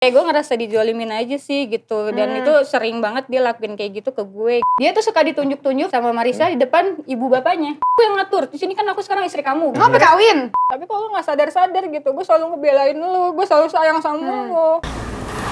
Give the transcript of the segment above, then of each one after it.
Kayak gue ngerasa dijolimin aja sih gitu. Dan itu sering banget dia lakuin kayak gitu ke gue. Dia tuh suka ditunjuk-tunjuk sama Marissa di depan ibu bapaknya. Gue yang ngatur, di sini kan aku sekarang istri kamu. Lo sampai kawin? Tapi kok lo gak sadar-sadar gitu, gue selalu ngebelain lo, gue selalu sayang sama lo.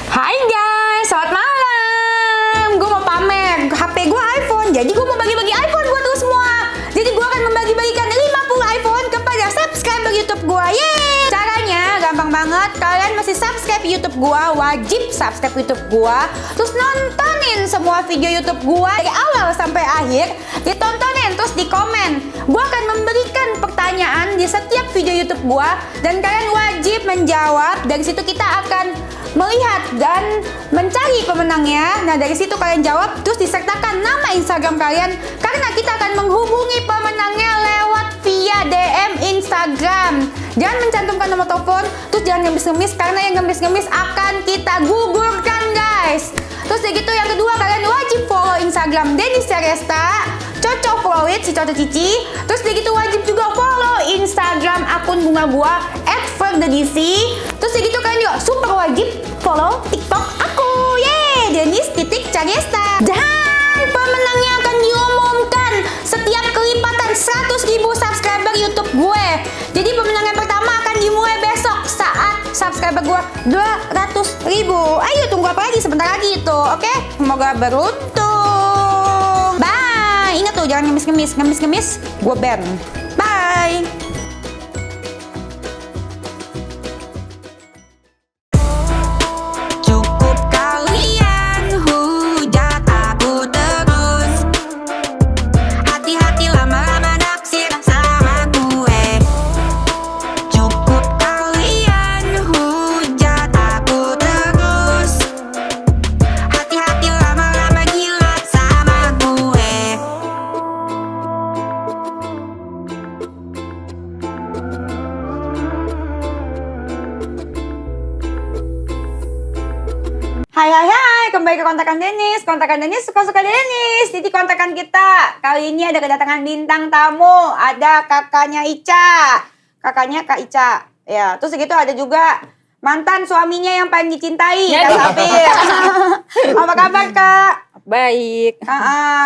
Hai guys, selamat malam. Gue mau pamer, HP gue iPhone. Jadi gue mau bagi-bagi iPhone buat lo semua. Jadi gue akan membagi-bagikan 50 iPhone kepada subscriber YouTube gue. Yeay! Caranya gampang banget. Kalian masih subscribe YouTube gue, wajib subscribe YouTube gue. Terus nontonin semua video YouTube gue dari awal sampai akhir. Ditontonin, terus di komen. Gue akan memberikan pertanyaan di setiap video YouTube gue. Dan kalian wajib menjawab. Dari situ kita akan melihat dan mencari pemenangnya. Nah dari situ kalian jawab, terus disertakan nama Instagram kalian, karena kita akan menghubungi pemenangnya lewat via DM Instagram. Jangan mencantumkan nomor telepon, terus jangan ngemis-ngemis, karena yang ngemis-ngemis akan kita gugurkan guys. Terus gitu yang kedua, kalian wajib follow Instagram Denny Seresta, Coco Flowit, si Coco Cici. Terus gitu wajib juga follow Instagram akun bunga gua @ferdedc. Terus gitu kalian juga super wajib follow TikTok aku, yeay, Denis.Cagesta. Dan pemenangnya akan diumumkan setiap kelipatan 100.000 subscriber YouTube gue. Jadi pemenang yang pertama akan dimulai besok saat subscriber gue 200.000. Ayo tunggu apa lagi, sebentar lagi itu, oke? Semoga beruntung. Bye. Ingat tuh jangan ngemis-ngemis, gue ban. Bye. Hai, kembali ke kontakan Denis. Kontakan Denis suka-suka Denis. Jadi kontakan kita kali ini ada kedatangan bintang tamu. Ada kakaknya Ica, kakaknya Kak Ica. Ya, terus segitu ada juga mantan suaminya yang paling dicintai, Kak Safir. Apa kabar Kak? Baik.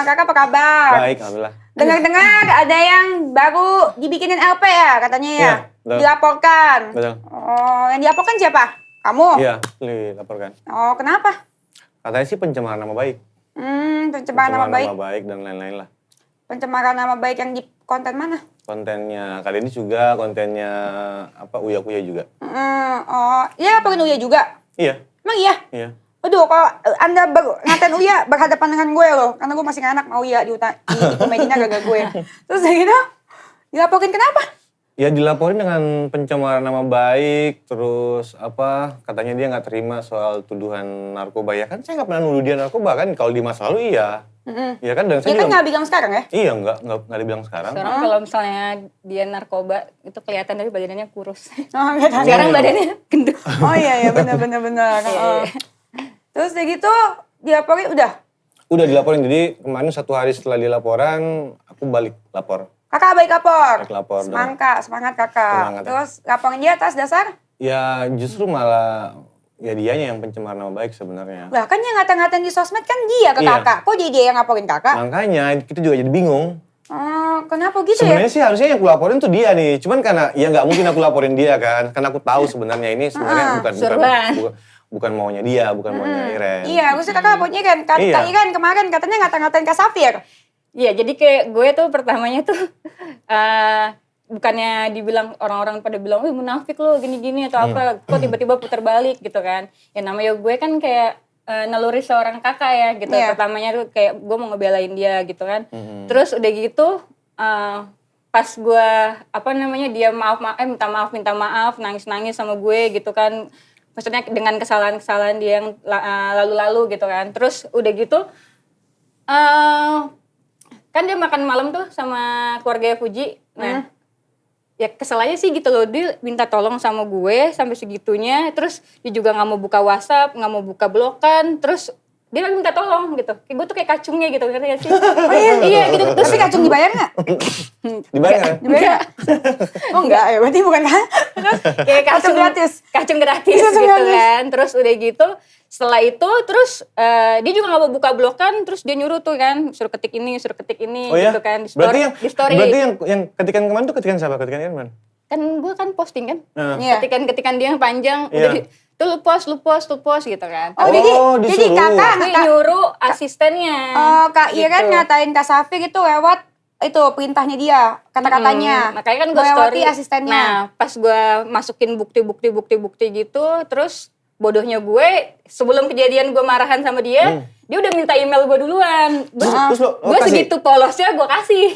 Kakak apa kabar? Baik, alhamdulillah. Dengar-dengar ada yang baru dibikinin LP ya katanya ya? Iya, betul. Dilaporkan. Betul. Oh, yang dilaporkan siapa? Kamu? Iya, dilaporkan. Oh, kenapa? Katanya sih pencemaran nama baik. Pencemaran nama baik. Nama baik dan lain-lain lah. Pencemaran nama baik yang di konten mana? Kontennya kali ini juga, kontennya Uya Kuya juga. Oh, iya laporin Uya juga? Iya. Emang iya? Iya. Aduh, kalau Anda ngatain Uya berhadapan dengan gue loh. Karena gue masih anak mau Uya di komedinya gagal gue. Terus udah gitu, dilaporin kenapa? Ya dilaporin dengan pencemaran nama baik, terus katanya dia nggak terima soal tuduhan narkoba. Ya kan saya nggak pernah nuduh dia narkoba kan, kalau di masa lalu iya. Iya kan, dan saya kan juga nggak bilang sekarang ya? Iya, nggak dibilang sekarang. Sekarang kalau misalnya dia narkoba, itu kelihatan dari badannya kurus. Oh, kelihatan. Sekarang badannya gendut. Oh iya, benar. Terus udah gitu, dilaporin udah? Udah dilaporin, jadi kemarin 1 hari setelah dilaporan, aku balik lapor. Kakak baik lapor? Baik lapor. Semangat kakak. Semangat. Terus laporin dia atas dasar? Ya justru malah ya dianya yang pencemar nama baik sebenarnya. Lah kan yang ngata-ngatain di sosmed kan dia ke Iya. kakak. Kok jadi dia yang laporin kakak? Makanya kita juga jadi bingung. Kenapa gitu Sebenarnya ya? sih harusnya yang aku laporin tuh dia nih. Cuman karena ya nggak mungkin aku laporin dia kan. Karena aku tahu sebenarnya ini sebenarnya bukan maunya dia, bukan maunya Iren. Iya, harusnya kakak laporinnya kan. Kak Iren kemarin katanya ngata-ngatain Kak Safir. Iya, jadi kayak gue tuh pertamanya tuh bukannya dibilang orang-orang pada bilang, wih munafik lo gini-gini atau apa, kok tiba-tiba putar balik gitu kan. Ya namanya gue kan kayak naluri seorang kakak ya gitu. Iya. Pertamanya tuh kayak gue mau ngebelain dia gitu kan. Terus udah gitu pas gue dia minta maaf, nangis-nangis sama gue gitu kan. Maksudnya dengan kesalahan-kesalahan dia yang lalu-lalu gitu kan. Terus udah gitu kan dia makan malam tuh sama keluarga Fuji. Nah, ya kesel aja sih gitu loh. Dia minta tolong sama gue sampai segitunya. Terus dia juga gak mau buka WhatsApp, gak mau buka blokan. Terus dia minta tolong gitu. Kayak gue tuh kayak kacungnya gitu, ngerti gak sih? Oh iya gitu. Terus Tapi kacung dibayar nggak? Dibayar kan? Dibayar nggak? Oh enggak ya, berarti bukan kan? kayak Kacung gratis. Kacung gratis Kacung gitu gratis. kan. Terus udah gitu, setelah itu terus dia juga gak mau buka blog kan, terus dia nyuruh tuh kan, suruh ketik ini Oh ya? gitu kan di Berarti story. berarti yang ketikan kemarin tuh ketikan siapa? Ketikan Irman? Kan gue kan posting kan, Iya. ketikan dia yang panjang, Iya. tuh lu post gitu kan. Oh, jadi disuruh. kakak Tapi nyuruh asistennya. Oh, Kak Iren gitu. ngatain Kak Safir itu lewat itu perintahnya dia, kata-katanya. Makanya kan gue melewati story. asistennya. Nah, pas gue masukin bukti gitu, terus bodohnya gue sebelum kejadian gue marahan sama dia, dia udah minta email gue duluan. Terus lo Gue kasih? segitu polosnya gue kasih.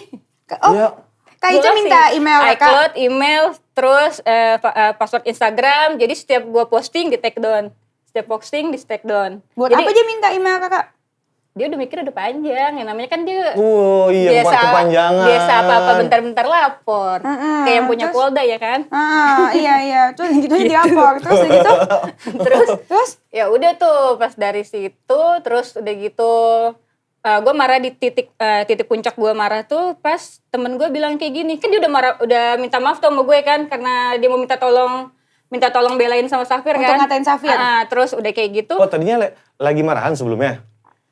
Oh, Iya. Kak Gua Ica kasih minta email Kakak. iCloud, email, terus password Instagram. Jadi setiap gue posting di take down. Setiap posting di take down. Buat Jadi, apa dia minta email Kakak? dia udah mikir udah panjang. Yang namanya kan dia Oh iya, kepanjangan. biasa apa-apa bentar-bentar lapor. Kayak yang punya terus? Polda ya kan. Iya. Terus gitu dilapor. Terus gitu. Terus Ya udah tuh pas dari situ terus udah gitu gue marah di titik puncak gue marah tuh pas temen gue bilang kayak gini, kan dia udah minta maaf tuh sama gue kan karena dia mau minta tolong belain sama Safir Untuk kan. ngatain Safir? Terus udah kayak gitu. Oh tadinya lagi marahan sebelumnya?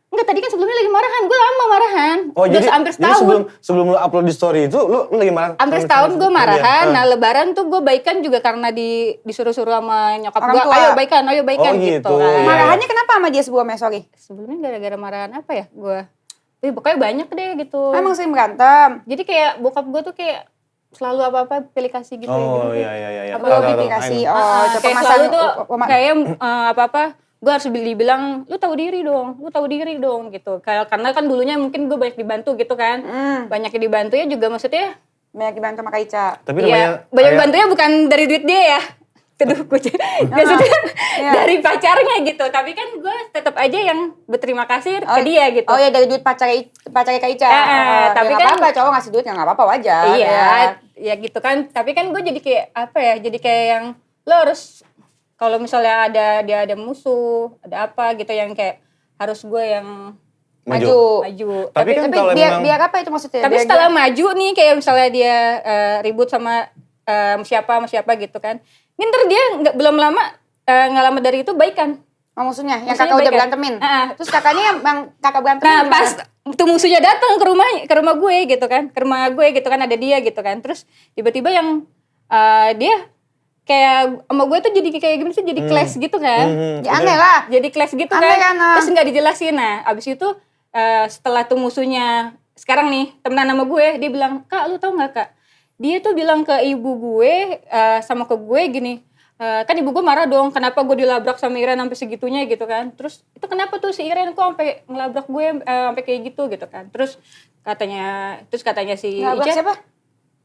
Enggak, tadi kan sebelumnya lagi marahan, gue lama marahan. Oh udah jadi, hampir jadi setahun. sebelum lu upload di story itu lu lagi marahan? Hampir setahun gue marahan. Nah lebaran tuh gue baikan juga karena disuruh-suruh sama nyokap Orang gue. tua. Ayo baikan Oh, gitu gitu. kan. Iya. marahannya kenapa sama dia sebelumnya, sorry? Sebelumnya gara-gara marahan apa ya gue? Pokoknya banyak deh gitu. Emang sering berantem? Jadi kayak bokap gue tuh kayak selalu apa-apa pilih kasih gitu. Oh gitu. iya. Oh, dikasih. Oh, itu Kayak pemasan. selalu tuh kayak apa-apa gue harus dibilang lu tahu diri dong gitu. Kayak karena kan dulunya mungkin gue banyak dibantu gitu kan. Banyak dibantu ya juga maksudnya. Banyak dibantu sama Kak Ica. Tapi Iya, namanya banyak kayak- bantunya bukan dari duit dia ya. Aduh, gue maksudnya dari pacarnya gitu. Tapi kan gue tetap aja yang berterima kasih ke dia gitu. Oh ya dari duit pacarnya Kak Ica. Tapi ya, kan nggak apa-apa, cowok ngasih duit ya nggak apa-apa wajar. Iya, ya gitu kan. Tapi kan gue jadi kayak apa ya? Jadi kayak yang lo harus kalau misalnya ada musuh, ada apa gitu yang kayak harus gue yang Maju. Tapi kan kalau biar, emang- biar apa itu maksudnya? Tapi Biar setelah maju nih kayak misalnya dia ribut sama siapa gitu kan. Ini ntar dia belum lama nggak lama dari itu baikan. Oh, maksudnya yang Maksudnya kakak udah baikan. berantemin. Terus Terus kakaknya yang kakak berantemin Nah gimana? pas tuh musuhnya datang ke rumah gue gitu kan, ke rumah gue gitu kan ada dia gitu kan, terus tiba-tiba yang dia kayak sama gue tuh jadi kayak gimana sih, jadi clash gitu kan, Ya aneh lah. jadi clash gitu Aneh kan, kan, terus nggak dijelasin. Nah abis itu setelah tuh musuhnya sekarang nih temenan sama gue, dia bilang, "Kak lu tau nggak Kak, dia tuh bilang ke ibu gue sama ke gue gini, kan ibu gue marah dong kenapa gue dilabrak sama Iren sampai segitunya gitu kan, terus itu kenapa tuh si Iren kok sampai ngelabrak gue sampai kayak gitu kan, terus katanya si Ngelabrak Ica, siapa?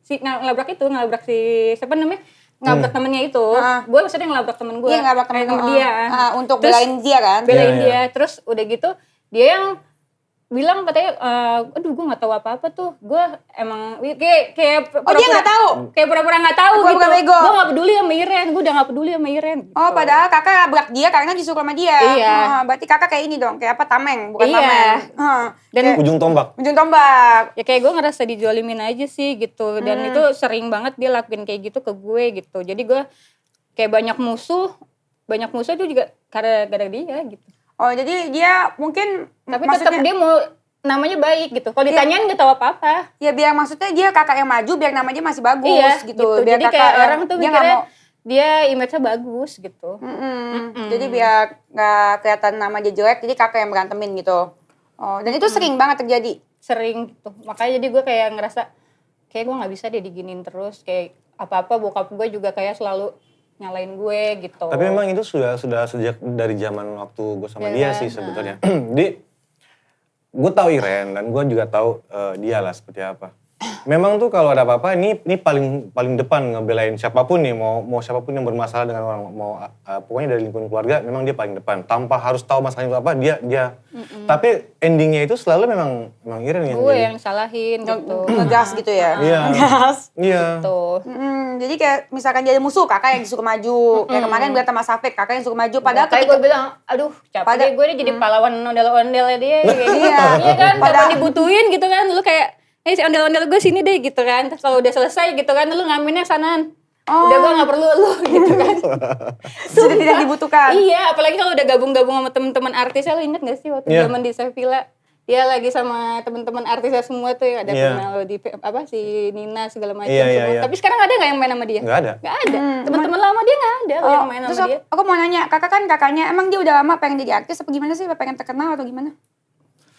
ngelabrak si siapa namanya, ngelabrak temennya itu, gue maksudnya ngelabrak temen gue, Iya ngelabrak temen temen lu. dia, Untuk Terus belain dia kan? belain Iya, dia, terus udah gitu dia yang bilang katanya, aduh gue nggak tahu apa-apa tuh, gue emang kayak Oh, dia nggak tahu? kayak pura-pura nggak tahu gitu, Pura-pura bego. gue nggak peduli sama Iren, gue udah nggak peduli sama Iren. Gitu. Oh, padahal kakak labrak dia karena disuruh sama dia. Iya. Berarti kakak kayak ini dong, kayak apa, tameng, bukan Iya. tameng. Dan ujung tombak. Ujung tombak. ya kayak gue ngerasa dijolimin aja sih gitu, dan itu sering banget dia lakuin kayak gitu ke gue gitu, jadi gue kayak banyak musuh itu juga gara-gara dia gitu. Oh, jadi dia mungkin Tapi tetap dia mau namanya baik gitu. Kalau ditanyain nggak tahu apa-apa. ya biar maksudnya dia kakak yang maju biar namanya masih bagus Iya gitu. gitu. Biar Jadi kakak kayak yang- orang tuh dia nggak mikirnya mau. dia image-nya bagus gitu. Jadi biar nggak kelihatan nama dia jelek, jadi kakak yang berantemin gitu. Oh, dan itu sering banget terjadi. Sering gitu. Makanya jadi gue kayak ngerasa kayak gue nggak bisa deh diginin terus. Kayak apa-apa bokap gue juga kayak selalu nyalain gue gitu. Tapi memang itu sudah sejak dari zaman waktu gue sama dia Iya kan? sih sebetulnya. Jadi gue tahu Iren dan gue juga tahu dia lah seperti apa. Memang tuh kalau ada apa-apa ini paling depan ngebelain siapapun nih, mau siapapun yang bermasalah dengan orang, mau pokoknya dari lingkungan keluarga, memang dia paling depan. Tanpa harus tahu masalahnya itu apa, dia. Tapi endingnya itu selalu memang Iren yang Gue jadi. yang salahin gitu. Ngegas gitu ya. Iya. Ngegas. Iya. Tuh. Jadi kayak misalkan dia ada musuh, kakak yang disuruh maju. Kayak kemarin berantem sama Safik, kakak yang suruh maju. Padahal Kayak gue bilang, aduh capek deh gue nih jadi pahlawan ondel-ondelnya dia. Iya. Iya kan, Padahal- padahal dibutuhin gitu kan. Lu kayak, si ondel-ondel gue sini deh gitu kan. Terus kalau udah selesai gitu kan, lu ngaminnya sanan. Udah gue gak perlu lu gitu kan. sudah tidak dibutuhkan. Iya, apalagi kalau udah gabung-gabung sama teman-teman artisnya, lu inget gak sih waktu Iya. zaman di Sevilla? Dia lagi sama teman-teman artisnya semua tuh ya, ada Iya. Melody, si Nina segala macam Iya, semua. iya. Tapi sekarang ada nggak yang main sama dia? Nggak ada. Nggak ada. Teman-teman lama dia nggak ada loh yang main Terus sama dia. aku mau nanya, kakak kan kakaknya emang dia udah lama pengen jadi artis apa gimana sih? Apa pengen terkenal atau gimana?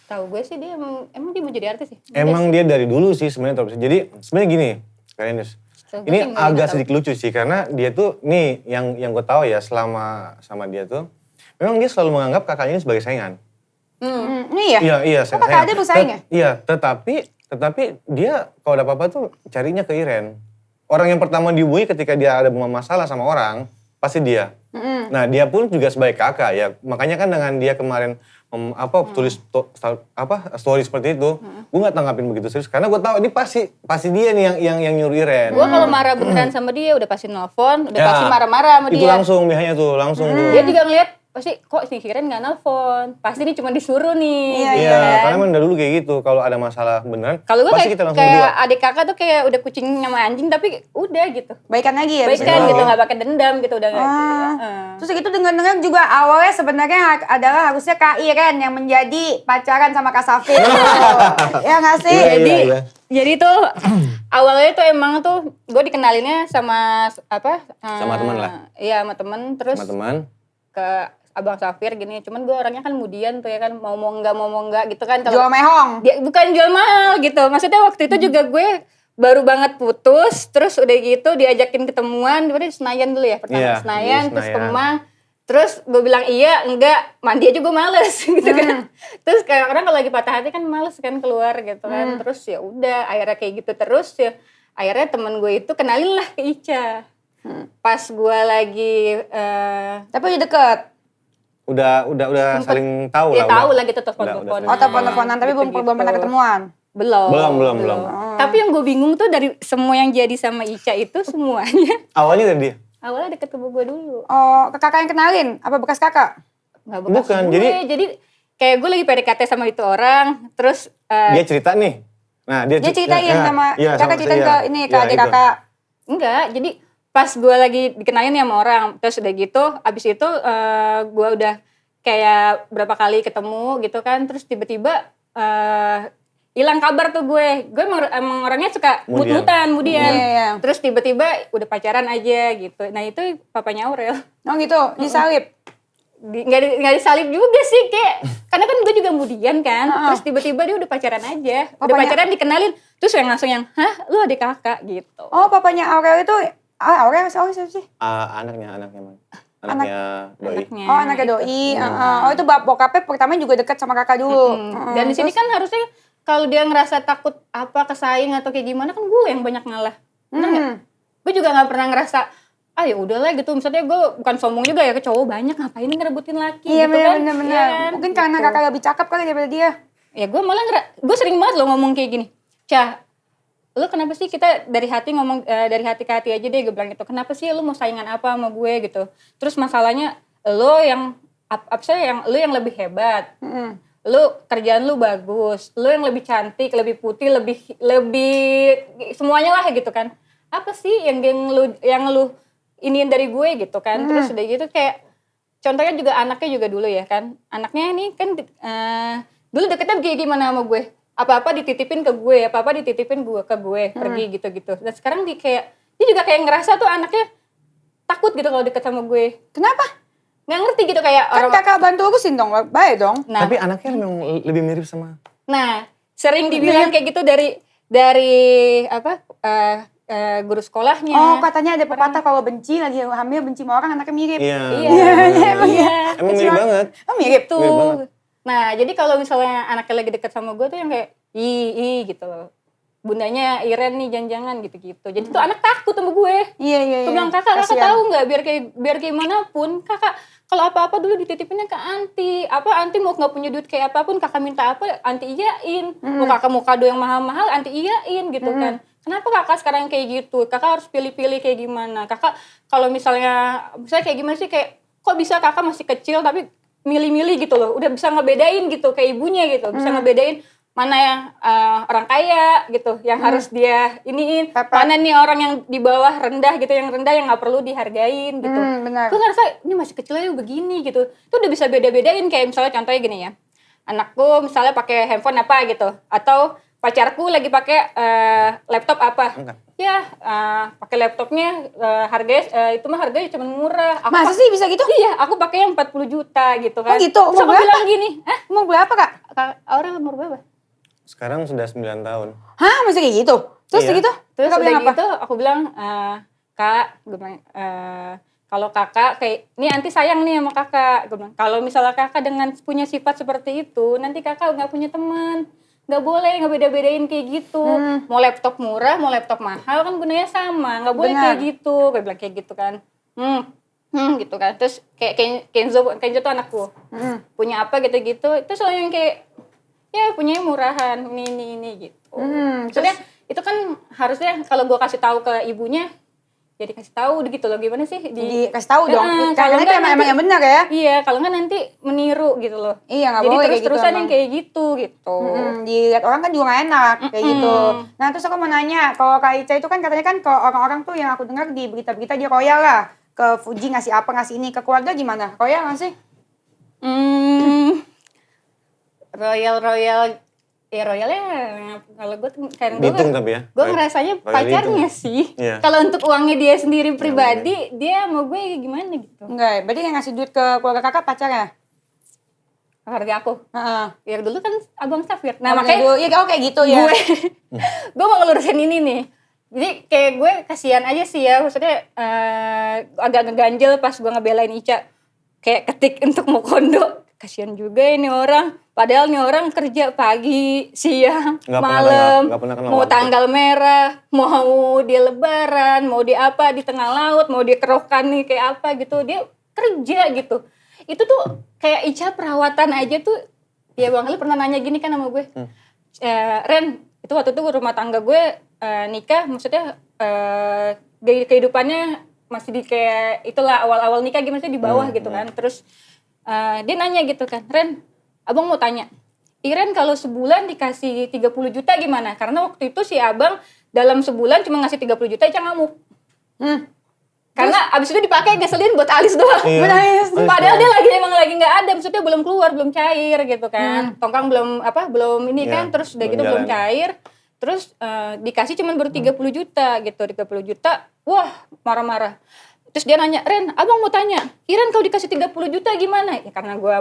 Tahu gue sih dia emang dia mau jadi artis ya? Emang dia dari dulu sih sebenarnya terus. Jadi sebenarnya gini, Kak Ines. So, gue sih Ini nggak agak tahu. sedikit lucu sih karena dia tuh nih yang gue tahu ya selama sama dia tuh, memang dia selalu menganggap kakaknya ini sebagai saingan. Ini ya? Iya, Oh, kakak adik bersaing ya? Iya, tetapi dia kalau ada apa-apa tuh carinya ke Iren. Orang yang pertama dihubungi ketika dia ada masalah sama orang, pasti dia. Nah, dia pun juga sebagai kakak ya. Makanya kan dengan dia kemarin tulis story seperti itu, gue nggak tanggapin begitu serius karena gue tahu ini pasti dia nih yang nyuruh Iren. Gue kalau marah beneran sama dia udah pasti nelfon, udah Ya, pasti marah-marah sama itu dia. langsung biasanya tuh, langsung tuh. Dia juga ngeliat pasti kok si Hiren nggak nelfon, pasti ini cuma disuruh nih. Iya, gitu Iya, kan. karena emang dari dulu kayak gitu. Kalau ada masalah beneran, Kalau gue pasti kayak, kita langsung kayak berdua. adik kakak tuh kayak udah kucing sama anjing tapi udah gitu. Baikan lagi ya? bisa Baikan dibilang gitu, ya? nggak pakai dendam gitu udah nggak. Terus gitu dengar-dengar juga awalnya sebenarnya adalah harusnya Kak Iren yang menjadi pacaran sama Kak Safir. Ya nggak sih? Iya, Jadi iya. jadi tuh awalnya tuh emang tuh gue dikenalinnya sama apa? Sama temen lah. Iya sama temen terus Teman-teman. ke Abang Safir gini. Cuman gue orangnya kan mudian tuh ya kan mau enggak gitu kan. Jual mehong. Dia bukan jual mahal gitu. Maksudnya waktu itu juga gue baru banget putus, terus udah gitu diajakin ketemuan, di Senayan dulu ya, pertama Iya, Senayan, di terus Senayan. Kemang. Terus gue bilang iya, enggak, mandi aja gue males gitu kan. Terus kayak orang kalau lagi patah hati kan males kan keluar gitu kan. Terus ya udah akhirnya kayak gitu terus ya. Akhirnya temen gue itu kenalin lah ke Ica. Pas gue lagi Tapi udah deket. Udah saling tahu ya lah. tahu udah. lah gitu telepon-teleponan. Oh, telepon-teleponan tapi belum pernah ketemuan. Belum. Oh. Tapi yang gue bingung tuh dari semua yang jadi sama Ica itu semuanya Awalnya dari dia. awalnya deket sama gue dulu. Oh, ke kakak yang kenalin? Apa bekas kakak? Nggak bekas Bukan, gue. jadi- Jadi kayak gue lagi PDKT sama itu orang, terus Dia cerita nih. Nah, dia Ceritain sama iya, kakak ceritain saya. ke ini ke Iya, adik itu. kakak. enggak. Jadi pas gue lagi dikenalin sama orang, terus udah gitu, abis itu gue udah kayak berapa kali ketemu gitu kan, terus tiba-tiba hilang kabar tuh gue. Gue emang orangnya suka Mudian. mudian. Iya. Terus tiba-tiba udah pacaran aja gitu. Nah itu papanya Aurel. Oh gitu, disalib. Nggak disalib juga sih kayak karena kan gue juga mudian kan terus tiba-tiba dia udah pacaran aja udah Papanya- pacaran dikenalin terus yang langsung yang hah lu adik kakak gitu. Oh, papanya Aurel itu Aurel siapa sih? Anaknya Bang. Anaknya Doi. Anaknya. Oh, anaknya doi. Oh, itu bokapnya pertama juga dekat sama kakak dulu. Dan di sini kan harusnya kalau dia ngerasa takut apa kesaing atau kayak gimana kan gue yang banyak ngalah. Bener nggak? Gue juga nggak pernah ngerasa ya udahlah gitu. Misalnya gue bukan sombong juga ya ke cowok banyak ngapain ngerebutin laki Iya, gitu kan. benar-benar. Iya kan? Mungkin karena Gitu. kakak lebih cakep kali daripada dia. Ya gue malah gue sering banget loh ngomong kayak gini. Cah, lu kenapa sih kita dari hati ngomong dari hati ke hati aja deh gue bilang gitu. Kenapa sih lu mau saingan apa sama gue gitu. Terus masalahnya lu yang lu yang lebih hebat. Lu kerjaan lu bagus, lu yang lebih cantik, lebih putih, lebih semuanya lah gitu kan. Apa sih yang lu iniin dari gue gitu kan. Terus udah gitu kayak contohnya juga anaknya juga dulu ya kan. Anaknya ini kan dulu deketnya gimana sama gue. Apa-apa dititipin ke gue, apa-apa dititipin gue ke gue, pergi gitu-gitu. Dan sekarang dia juga kayak ngerasa tuh anaknya takut gitu kalau deket sama gue. Kenapa? Nggak ngerti gitu kayak Kan orang. kakak bantu urusin dong, baik dong. Nah, Tapi anaknya memang lebih mirip sama. nah, sering dibilang kayak gitu dari apa guru sekolahnya. Oh, katanya ada pepatah kalau benci lagi hamil benci sama orang anaknya mirip. Iya. Iya. Emang mirip banget. Oh, mirip. Tuh. Mirip banget. Nah, jadi kalau misalnya anaknya lagi deket sama gue tuh yang kayak ih gitu loh. bundanya Iren nih jangan-jangan gitu-gitu. Jadi tuh anak takut sama gue. Iya. Gue bilang kakak Kasian. tahu nggak biar gimana pun kakak kalau apa-apa dulu dititipinnya ke anti. Anti mau nggak punya duit kayak apapun kakak minta apa anti iyain. Mau kakak mau kado yang mahal-mahal anti iyain gitu kan. Kenapa kakak sekarang kayak gitu? Kakak harus pilih-pilih kayak gimana? Kakak kalau misalnya kayak gimana sih kayak kok bisa kakak masih kecil tapi milih-milih gitu loh. Udah bisa ngebedain gitu kayak ibunya gitu. Bisa ngebedain mana yang orang kaya gitu yang harus dia iniin. Mana nih orang yang di bawah rendah gitu, yang rendah yang nggak perlu dihargain gitu. Benar. Gue ngerasa ini masih kecil aja begini gitu. Itu udah bisa beda-bedain kayak misalnya contohnya gini ya. Anakku misalnya pakai handphone apa gitu atau pacarku lagi pakai laptop apa. Ya, pakai laptopnya harganya itu mah harganya cuma murah. Masa sih bisa gitu? Iya, aku pakai yang 40 juta gitu kan. Oh gitu, Terus umur aku berapa? bilang gini, Umur berapa kak? Orang umur berapa? Sekarang sudah 9 tahun. Hah masih kayak gitu? Terus Iya. gitu? Terus Kakak udah bilang apa? gitu aku bilang, kak, gue bilang, kalau kakak kayak, ini anti sayang nih sama kakak. Gue bilang, kalau misalnya kakak dengan punya sifat seperti itu, nanti kakak nggak punya teman. Nggak boleh, nggak beda-bedain kayak gitu. Mau laptop murah, mau laptop mahal kan gunanya sama. Nggak boleh Benar. kayak gitu. Gue bilang kayak gitu kan. Gitu kan. Terus kayak Kenzo tuh anakku. Punya apa gitu-gitu. Terus soalnya yang kayak, ya punya murahan, ini gitu. Maksudnya itu kan harusnya kalau gue kasih tahu ke ibunya, ya dikasih tahu gitu loh gimana sih Dikasih tahu dong. kalau Karena itu enggak emang nanti- yang benar ya. Iya, kalau nggak nanti meniru gitu loh. Iya nggak Jadi boleh kayak gitu terus-terusan emang. yang kayak gitu. Dilihat orang kan juga gak enak kayak gitu. Nah terus aku mau nanya, kalau Kak Ica itu kan katanya kan kalau orang-orang tuh yang aku dengar di berita-berita dia royal lah. Ke Fuji ngasih apa, ngasih ini. Ke keluarga gimana? Royal gak sih? Royal ya royalnya kalau gue kan Bitung tapi ya. gue ngerasanya Royal pacarnya Bitung. sih. Iya. Kalau untuk uangnya dia sendiri pribadi, dia mau gue gimana gitu. Enggak, berarti yang ngasih duit ke keluarga kakak pacarnya? Harga aku. Heeh. Ya dulu kan Abang Safir. Nah, Oke, makanya dulu. Iya, oh kayak gitu ya. gue mau ngelurusin ini nih. Jadi kayak gue kasihan aja sih ya, maksudnya agak ngeganjel pas gue ngebelain Ica. Kayak ketik untuk mau kondo. Kasihan juga ini orang. Padahal nih orang kerja pagi, siang, Nggak pernah malam, nggak pernah kenal mau waktu. tanggal merah, mau dia lebaran, mau dia apa di tengah laut, mau dia kerokan nih kayak apa gitu. Dia kerja gitu. Itu tuh kayak Ica perawatan aja tuh. Ya Bang Ali pernah nanya gini kan sama gue. Ren, itu waktu itu rumah tangga gue nikah, maksudnya kehidupannya masih di kayak itulah awal-awal nikah gimana sih di bawah gitu kan. Terus dia nanya gitu kan, Ren, abang mau tanya, Iren kalau sebulan dikasih 30 juta gimana? Karena waktu itu si abang dalam sebulan cuma ngasih 30 juta Ica ngamuk. Karena abis itu dipakai ngeselin buat alis doang. Iya. Benar. Padahal dia emang lagi nggak ada, maksudnya belum keluar, belum cair gitu kan. Tongkang belum ini Iya, kan, terus udah belum gitu belum jalan. cair. Terus dikasih cuma baru 30 juta gitu, 30 juta. Wah, marah-marah. Terus dia nanya, Ren, abang mau tanya, Iren kalau dikasih 30 juta gimana? Ya karena gue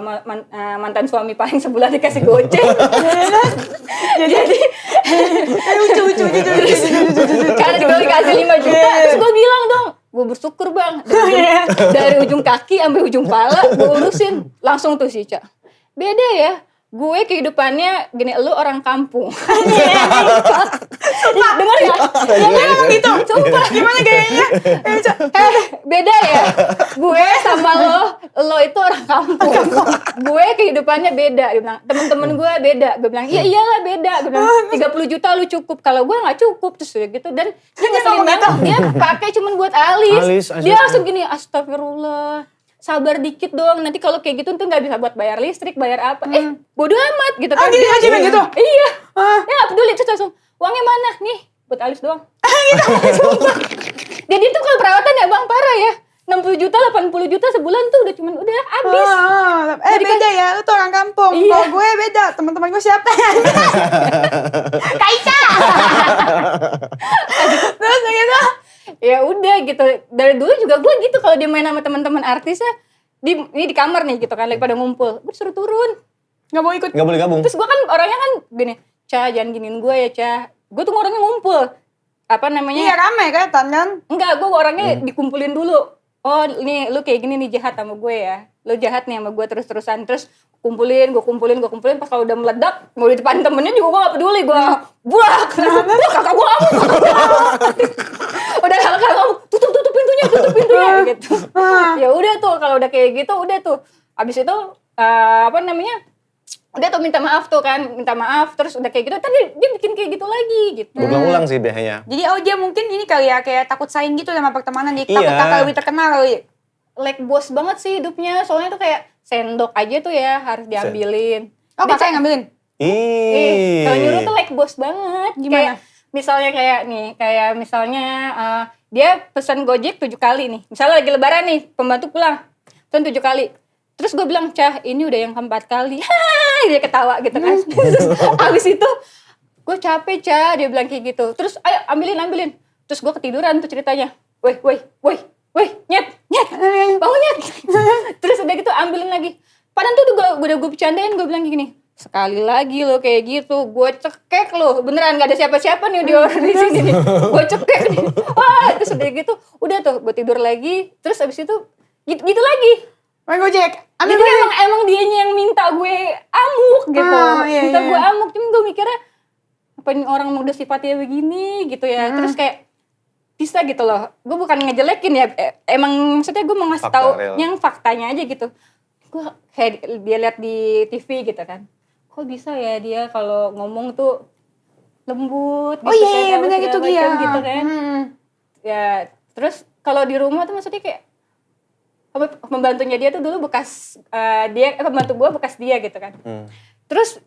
mantan suami paling sebulan dikasih goceng. Jadi Lucu. karena gue dikasih 5 juta, terus gue bilang dong, gue bersyukur bang. Dari ujung kaki sampai ujung pala, gue urusin. Langsung tuh si Ica. Beda ya, gue kehidupannya gini, lu orang kampung. Dengar ya? Ya memang gitu, sumpah. Gimana gayanya? Beda ya, gue sama lo itu orang kampung. Gue kehidupannya beda. Dia bilang, temen-temen gue beda. Gue bilang, iya iyalah beda. Gue bilang, 30 juta lu cukup. Kalau gue gak cukup. Terus udah gitu. Dan dia ngeselin banget. Dia pakai cuman buat alis. Dia langsung gini, astagfirullah. Sabar dikit dong. Nanti kalau kayak gitu tuh gak bisa buat bayar listrik, bayar apa. Bodo amat gitu kan. gitu aja Dia- gitu? Iya. Ya gak peduli. Terus langsung, uangnya mana? Nih, buat alis doang. Sumpah. Jadi itu kalau perawatan ya bang, parah ya. 60 juta, 80 juta sebulan tuh udah habis. Beda ya, lu tuh orang kampung. Iya. Kalau gue beda, teman-teman gue siapa? Kaisa. Terus gitu. Ya udah gitu. Dari dulu juga gue gitu kalau dia main sama teman-teman artisnya ini di kamar nih gitu kan lagi pada ngumpul. Gue disuruh turun. Nggak mau ikut. Nggak boleh gabung. Terus gue kan orangnya kan gini, Ca jangan giniin gue ya Ca. Gue tuh orangnya ngumpul. Apa namanya? Iya ramai kelihatan kan? Enggak, gue orangnya dikumpulin dulu. Oh ini lu kayak gini nih jahat sama gue ya. lo jahat nih sama gue terus-terusan. Terus gue kumpulin, pas kalau udah meledak, mau di depan temennya juga gue gak peduli, gue buak, kakak gue amuk. Udah kakak tutup pintunya gitu. Ya udah tuh, kalau udah kayak gitu, udah tuh. Abis itu, udah tuh minta maaf, terus udah kayak gitu, tadi dia bikin kayak gitu lagi gitu. Berulang-ulang sih biasanya. Jadi dia mungkin ini kali ya, kayak takut saing gitu sama pertemanan, dia takut Iya. kakak lebih terkenal kali. Like bos banget sih hidupnya, soalnya tuh kayak sendok aja tuh ya harus diambilin. Oh, kakak yang ngambilin? Kalau nyuruh tuh like bos banget. Gimana? Kayak misalnya dia pesan Gojek 7 kali nih. Misalnya lagi lebaran nih, pembantu pulang. Pesan 7 kali. Terus gue bilang, Cah, ini udah yang keempat kali. Dia ketawa gitu kan. Terus abis itu, gue capek, Cah. Dia bilang kayak gitu. Terus, ayo ambilin. Terus gue ketiduran tuh ceritanya. Woi, nyet, bangun nyet. Terus udah gitu ambilin lagi. Padahal tuh udah gue bercandain, gue bilang gini, sekali lagi lo kayak gitu, gue cekek lo, beneran gak ada siapa-siapa nih di sini nih, gue cekek nih. Terus udah gitu, udah tuh gue tidur lagi, terus abis itu gitu lagi. Main Gojek, Jadi emang dianya yang minta gue amuk gitu, minta gue amuk, cuma gue mikirnya apa ini orang udah sifatnya begini gitu ya, terus kayak bisa gitu loh, gue bukan ngejelekin ya, emang maksudnya gue mau ngasih tahu yang faktanya aja gitu. Gue kayak dia lihat di TV gitu kan, kok bisa ya dia kalau ngomong tuh lembut gitu. Oh iya, benar gitu dia. Gitu kan. Ya, terus kalau di rumah tuh maksudnya kayak pembantunya dia tuh dulu bekas pembantu gue bekas dia gitu kan. Terus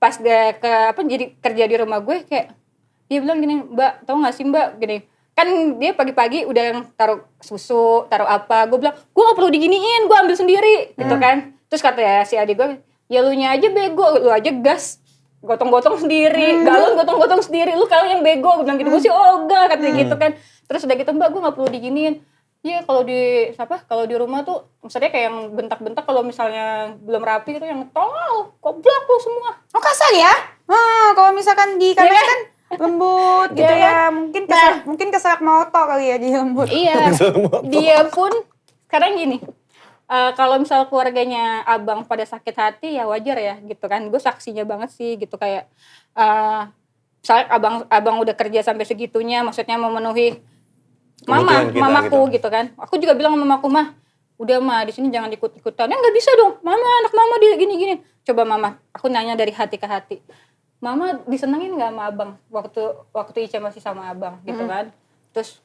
pas dia jadi kerja di rumah gue kayak dia bilang gini, Mbak, tau gak sih Mbak, gini, kan dia pagi-pagi udah yang taruh susu, taruh apa, gue bilang, gue gak perlu diginiin, gue ambil sendiri, gitu kan. Terus kata si adik gue, ya lu nya aja bego, lu aja gas, gotong-gotong sendiri, galon gotong-gotong sendiri, lu kali yang bego, gue bilang gitu, gue sih ogah, katanya gitu kan. Terus udah gitu, Mbak, gue gak perlu diginiin. Iya, kalau di rumah tuh, maksudnya kayak yang bentak-bentak kalau misalnya belum rapi itu yang tolol, goblok lu semua. Oh kasar ya? Kalau misalkan di kamar kan lembut gitu ya, mungkin keselak moto kali ya dia lembut. Iya, dia pun sekarang gini, kalau misal keluarganya abang pada sakit hati ya wajar ya gitu kan, gue saksinya banget sih gitu kayak, misalnya abang udah kerja sampai segitunya, maksudnya memenuhi mamaku gitu kan, aku juga bilang sama mamaku, mah udah mah di sini jangan ikut-ikutan, ya nggak bisa dong, anak mama dia gini-gini, coba mama, aku nanya dari hati ke hati. Mama disenengin gak sama abang waktu Ica masih sama abang gitu kan. Terus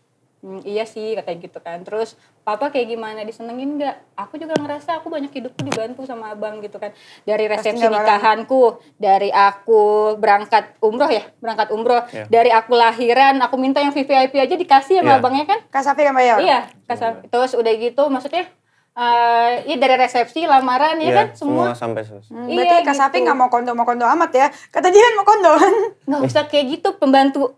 iya sih katanya gitu kan. Terus papa kayak gimana, disenengin gak? Aku juga ngerasa aku banyak hidupku dibantu sama abang gitu kan. Dari resepsi nikahanku, dari aku berangkat umroh, dari aku lahiran, aku minta yang VVIP aja dikasih sama abangnya kan. Kak Safi kan bayar? Iya, terus udah gitu maksudnya dari resepsi, lamaran ya kan semua sampai selesai. Berarti Kak Safi gak mau kondo amat ya? Kata dia kan mau kondo kan? Gak usah kayak gitu, pembantu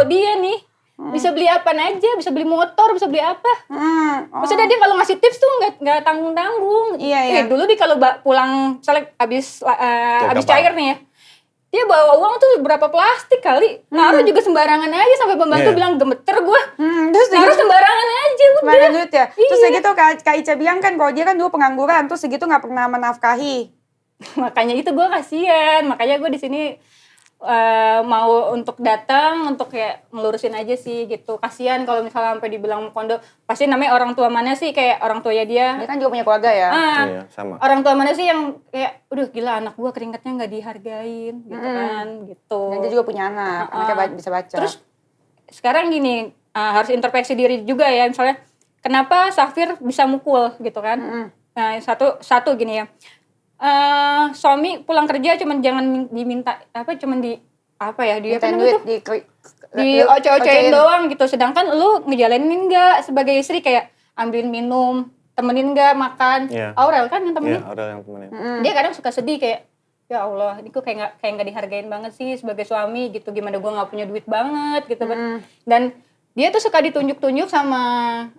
dia nih bisa beli apa aja, bisa beli motor, bisa beli apa. Maksudnya dia kalau ngasih tips tuh nggak tanggung-tanggung. Iya. Dulu dia kalau pulang misalnya abis cair nih ya, dia bawa uang tuh berapa plastik kali, naruh juga sembarangan aja sampai pembantu bilang gemeter gue. Terus naruh sembarangan aja udah. Sembarangan duit ya. Terus segitu Kak Ica bilang kan kalau dia kan dulu pengangguran, terus segitu nggak pernah menafkahi. Makanya itu gue kasihan, makanya gue di sini mau untuk datang untuk kayak ngelurusin aja sih gitu. Kasihan kalau misalnya sampai dibilang kondo, pasti namanya orang tua mana sih, kayak orang tuanya dia. Dia kan juga punya keluarga ya. Iya, sama. Orang tua mana sih yang kayak, udah gila anak gue keringetnya nggak dihargain gitu kan gitu. Dan dia juga punya anak, anaknya bisa baca. Terus sekarang gini, harus introspeksi diri juga ya, misalnya kenapa Safir bisa mukul gitu kan. Nah satu gini ya, suami pulang kerja cuman jangan diminta dia minta duit di oce-ocein doang gitu, sedangkan lu ngejalanin nggak sebagai istri, kayak ambilin minum, temenin nggak makan. Aurel kan yang temenin. Aurel yang temenin. Dia kadang suka sedih kayak, ya Allah, ini kok kayak nggak dihargain banget sih sebagai suami gitu, gimana gue nggak punya duit banget gitu. Dan dia tuh suka ditunjuk-tunjuk sama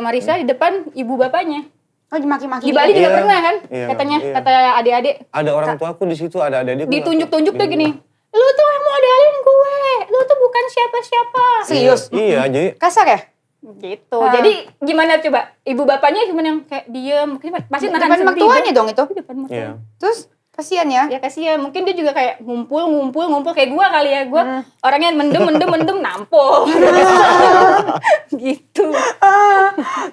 Marisa di depan ibu bapaknya. Oh, dimaki-maki. Di Bali juga pernah kan? Katanya, kata adik-adik. Ada orang tuaku di situ, ada adik-adik. Ditunjuk-tunjuk tuh gini, lu tuh yang modalin gue, lu tuh bukan siapa-siapa. Serius? Iya, jadi kasar ya? Gitu. Jadi gimana coba? Ibu bapaknya cuma yang kayak diem, pasti nahan Depan sendiri. mertuanya dong itu. Depan mertua. Iya. Terus kasihan ya. Ya kasihan, mungkin dia juga kayak ngumpul kayak gua kali ya. Gua orangnya mendem nampol. Gitu.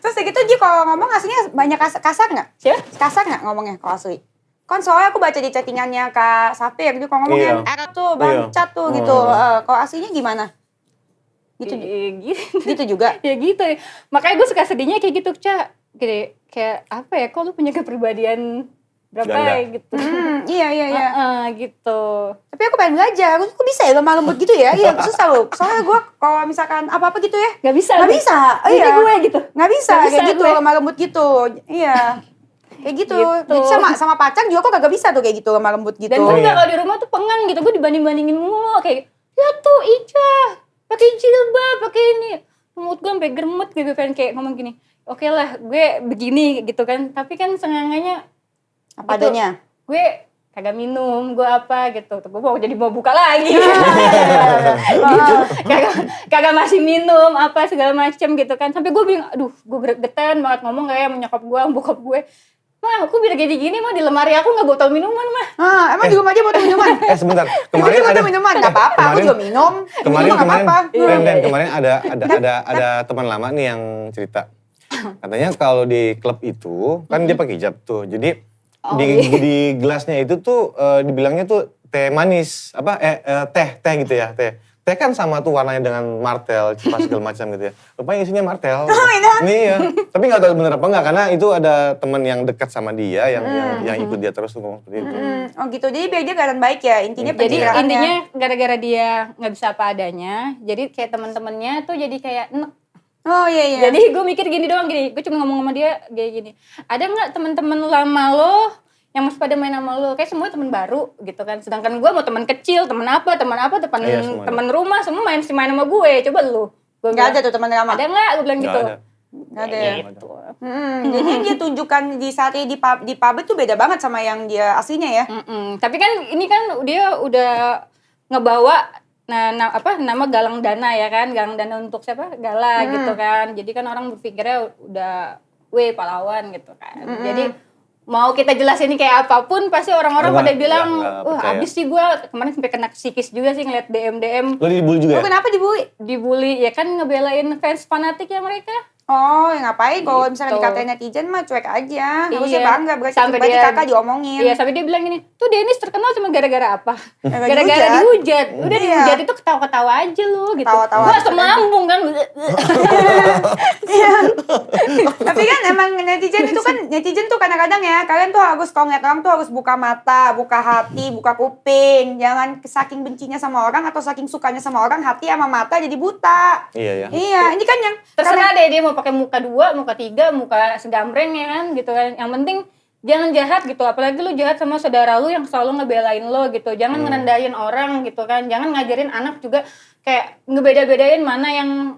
Terus kayak gitu dia kalau ngomong aslinya banyak kasar nggak? Siapa? Kasar nggak ngomongnya kalau asli? Kan soalnya aku baca di chattingannya Kak Safir, dia kalau ngomongnya Iya. tuh bangcat tuh gitu. Kalau aslinya gimana? Gitu gitu juga. Ya gitu. Makanya gue suka sedihnya kayak gitu, Ca. Kayak apa ya? Kok lu punya kepribadian berapa Ganda. ya gitu. Iya. Gitu. Tapi aku pengen belajar, aku bisa ya lemah lembut gitu ya? Iya, susah loh. Soalnya gue kalau misalkan apa-apa gitu ya, Gak bisa. nggak bisa. Jadi Iya. gue gitu. Nggak bisa Nggak bisa kayak gitu, gue. lemah lembut gitu. Iya. Kayak gitu. Gitu. Jadi sama pacar juga kok kagak bisa tuh kayak gitu, lemah lembut gitu. Dan gue Iya. kalau di rumah tuh pengen gitu. Gue dibanding-bandingin mulu. Kayak, ya tuh Ica. Pakai jilbab, pakai ini. Mulut gue sampai gemet gitu. Pengen kayak ngomong gini. Oke lah, gue begini gitu kan. Tapi kan senganganya Apa itu, adanya. gue kagak minum, gue apa gitu. Gue mau buka lagi. gitu. Kagak masih minum apa segala macem gitu kan. Sampai gue bingung, aduh gue gregetan banget ngomong kayak sama nyokap gue, bokap gue. Mah aku biar kayak gini mah di lemari aku gak botol minuman mah. Emang di rumah aja botol minuman? Sebentar. Kemarin Kemarin ada minuman, gak apa-apa, aku juga minum. Kemarin Minum nggak apa-apa. Dan kemarin ada teman lama nih yang cerita. Katanya kalau di klub itu kan dia pakai hijab tuh. Jadi di gelasnya itu tuh dibilangnya tuh teh manis, teh gitu ya, teh. Teh kan sama tuh warnanya dengan martel, cipas segala macam gitu ya. Rupanya isinya martel. Iya. Tapi nggak tahu bener apa enggak karena itu ada teman yang dekat sama dia yang ikut dia terus tuh ngomong seperti itu. Oh gitu, jadi biar dia kelihatan baik ya, intinya Jadi pencitraannya. intinya gara-gara dia nggak bisa apa adanya, jadi kayak teman-temannya tuh jadi kayak enek. Oh iya. Jadi gue mikir gini doang gue cuma ngomong sama dia kayak gini. Ada nggak teman-teman lama lo yang masih pada main sama lo? Kayak semua teman baru gitu kan. Sedangkan gue mau teman kecil, teman apa, Iya, semuanya. teman rumah semua main sama gue. Coba lu. Nggak ada tuh teman lama. Ada nggak? Gue bilang Nggak gitu. ada. Nggak ada ya. Gitu. Jadi yang dia tunjukkan di saat di public tuh beda banget sama yang dia aslinya ya. Tapi kan ini kan dia udah ngebawa nama Galang Dana ya kan, Galang Dana untuk siapa? Gala gitu kan. Jadi kan orang berpikirnya udah pahlawan gitu kan. Jadi mau kita jelasin ini kayak apapun pasti orang-orang pada bilang, nggak percaya. habis sih gue kemarin sampai kena psikis juga sih ngeliat DM. Lo dibully juga Oh ya? kenapa dibully? Dibully ya kan ngebelain fans fanatik ya mereka. Oh, ya ngapain kalau misalnya Gitu. dikatain netizen mah cuek aja. Harusnya Iya. bangga, berarti Sampai berarti dia- kakak diomongin. Iya sampai dia bilang gini, tuh Dennis terkenal cuma gara-gara apa? Gara-gara Gara-gara dihujat. Udah Iya. dihujat itu ketawa-ketawa aja lu gitu. Ketawa-tawa Gua aja. asam lambung kan. Tapi kan emang netizen tuh kadang-kadang ya, kalian tuh harus kalau ngeliat orang tuh harus buka mata, buka hati, buka kuping. Jangan saking bencinya sama orang atau saking sukanya sama orang, hati sama mata jadi buta. Iya ya. Iya, ini kan yang Terserah deh dia mau pakai muka 2, muka 3, muka segambreng ya kan gitu kan. Yang penting jangan jahat gitu. Apalagi lu jahat sama saudara lu yang selalu ngebelain lo gitu. Jangan ngerendahin orang gitu kan. Jangan ngajarin anak juga kayak ngebeda-bedain mana yang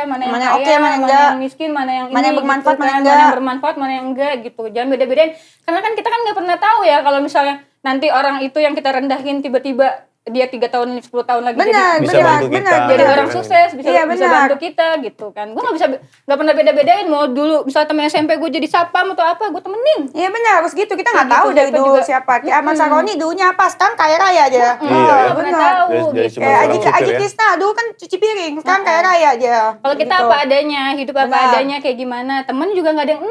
mana yang Mana kaya, oke, mana enggak. yang miskin, mana yang Mana yang ini, bermanfaat, gitu mana kan. enggak. Mana yang bermanfaat, mana yang enggak gitu. Jangan beda-bedain. Karena kan kita kan nggak pernah tahu ya kalau misalnya nanti orang itu yang kita rendahin tiba-tiba dia 3 tahun, 10 tahun lagi benar, Bisa benar, bantu kita. benar. jadi Iya, orang kan? sukses, bisa Iya, bisa benar. bantu kita gitu kan. Gue nggak pernah beda-bedain mau dulu misalnya temen SMP gue jadi sapam atau apa gue temenin. Iya benar, harus gitu. Kita nggak Kayak tahu gitu, dari siapa dulu juga. siapa. Kayak Ahmad Saroni dulunya apa, sekarang kaya raya aja. Iya, Nggak ya. pernah benar. tahu Dari gitu. cuma Kayak seorang Aji supir ya. Krisna dulu kan cuci piring, sekarang kaya raya aja. Kalau kita Gitu. apa adanya, hidup apa Benar. adanya kayak gimana, temen juga nggak ada yang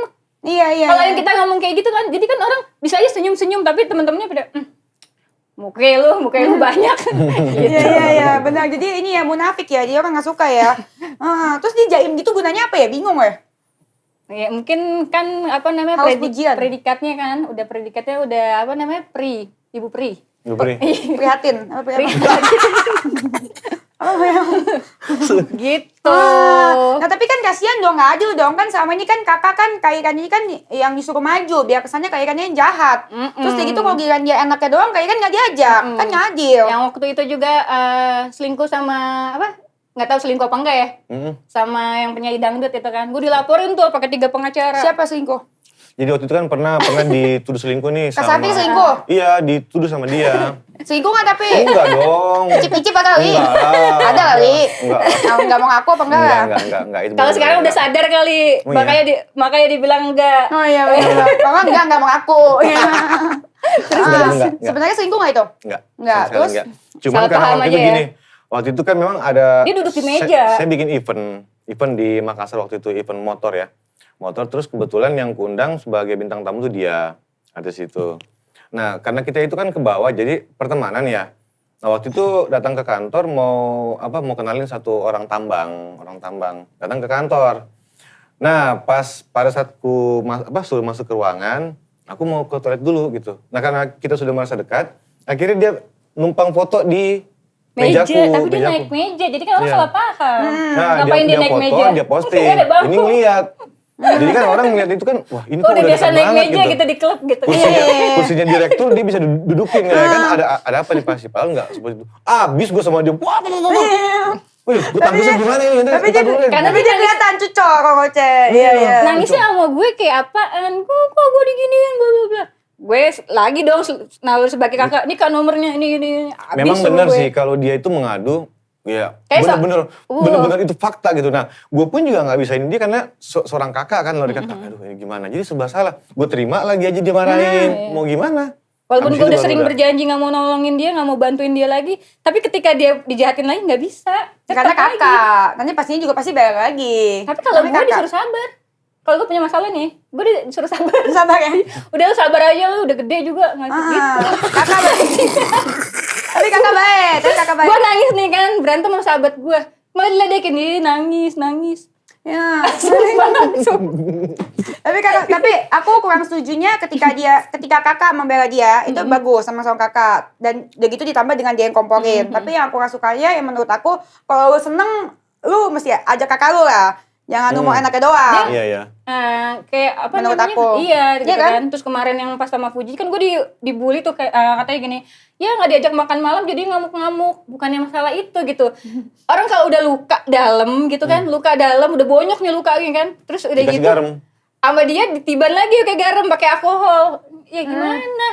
Iya, iya. Kalau iya. yang kita ngomong kayak gitu kan, jadi kan orang bisa aja senyum-senyum tapi temen-temennya pada muka lu banyak. Iya, iya, iya, benar. Jadi ini ya munafik ya, dia orang nggak suka ya. Terus dia jaim gitu gunanya apa ya? Bingung ya? Ya mungkin kan Harus pujian. predikatnya kan, predikatnya udah Ibu Pri. Ibu Pri. Prihatin. Apa prihatin? Gitu. Nah tapi kan kasihan dong, nggak adil dong kan sama ini kan kakak kan Kairan ini kan yang disuruh maju biar kesannya Kairannya yang jahat. Terus kayak gitu kalau giliran dia enaknya doang Kairan nggak diajak, kan nggak adil. Yang waktu itu juga selingkuh sama nggak tahu selingkuh apa enggak ya, sama yang penyanyi dangdut itu kan. Gue dilaporin tuh pakai 3 pengacara. Siapa selingkuh? Jadi waktu itu kan pernah dituduh selingkuh nih Kak sama... Safi selingkuh? Iya, dituduh sama dia. Selingkuh nggak tapi? Enggak dong. Icip-icip ada kali? Enggak lah. Ada kali? Enggak. Nggak mau ngaku apa enggak? Enggak. Itu Kalau bener-bener sekarang udah enggak. sadar kali, Oh, iya? makanya dibilang enggak. Oh iya benar. Kalau nggak mau ngaku. Enggak. Sebenarnya selingkuh nggak itu? Enggak. Enggak, Sama sekali terus? enggak. Cuman Salah karena paham waktu itu aja ya? gini. Waktu itu kan memang ada... Dia duduk di meja. Saya bikin event di Makassar waktu itu, event motor ya. Motor, terus kebetulan yang kuundang sebagai bintang tamu tuh dia. Artis itu. Nah, karena kita itu kan ke bawah, jadi pertemanan ya. Nah, waktu itu datang ke kantor mau kenalin satu orang tambang. Datang ke kantor. Nah, pas pada saat suruh masuk ke ruangan, aku mau ke toilet dulu gitu. Nah, karena kita sudah merasa dekat, akhirnya dia numpang foto di mejaku. Tapi dia naik meja, jadi kan orang Iya. salah paham. Nah, Ngapain dia naik foto, meja? dia posting. Ada bangku. Ini ngeliat. Jadi kan orang ngeliat itu kan, wah ini Oh, kok udah udah biasa dekat naik banget meja gitu di klub gitu. Kursinya direktur dia bisa dudukin ya kan, ada apa nih pasti padahal nggak seperti itu. Abis gue sama dia, wah. Wih, gue tanggusin gimana ini? Tapi dia kelihatan cucok kok Ngoceh. Iya. Nangisnya sama gue kayak apaan? Kok gue diginiin bla bla bla. Gue lagi dong nalur sebagai kakak, ini kan nomornya ini. Abis Memang sama benar gue. sih kalau dia itu mengadu, ya Kayak bener-bener itu fakta gitu. Nah, gue pun juga nggak bisa ini dia karena seorang kakak kan lo dikata, aduh ini gimana? Jadi serba salah. Gue terima lagi aja dia marahin. Mau gimana? Walaupun Habis gue itu udah baru sering berjanji gak mau nolongin dia, gak mau bantuin dia lagi. Tapi ketika dia dijahatin lagi gak bisa. Karena Tetep lagi. kakak, nanti pastinya juga pasti bayar lagi. Tapi kalau gue kakak. disuruh sabar. Kalau gue punya masalah nih, gue disuruh sabar. Sabar ya? Udah lu sabar aja, lu udah gede juga. Gak gitu. Kakak baik. Tapi kakak baik. Gue nangis nih kan, berantem sama sahabat gue. Malah diledekin, dia nangis. Ya. Sumpah langsung. Tapi aku kurang setujunya ketika kakak membela dia itu bagus sama kakak dan udah gitu ditambah dengan dia yang komporin. Tapi yang aku gak sukanya yang menurut aku kalau lu seneng lu mesti ajak kakak lu lah. Jangan lu mau enaknya doang. Iya. Kayak apa Menurut namanya? aku. Iya, gitu Iya kan? kan. Terus kemarin yang pas sama Fuji kan gue dibully tuh kayak katanya gini, ya nggak diajak makan malam jadi ngamuk-ngamuk. Bukannya masalah itu gitu. Orang kalau udah luka dalam gitu kan, luka dalam udah bonyok nih lukanya kan. Terus udah Dikasih gitu. garam. Sama dia ditiban lagi kayak garam pakai alkohol. Ya gimana?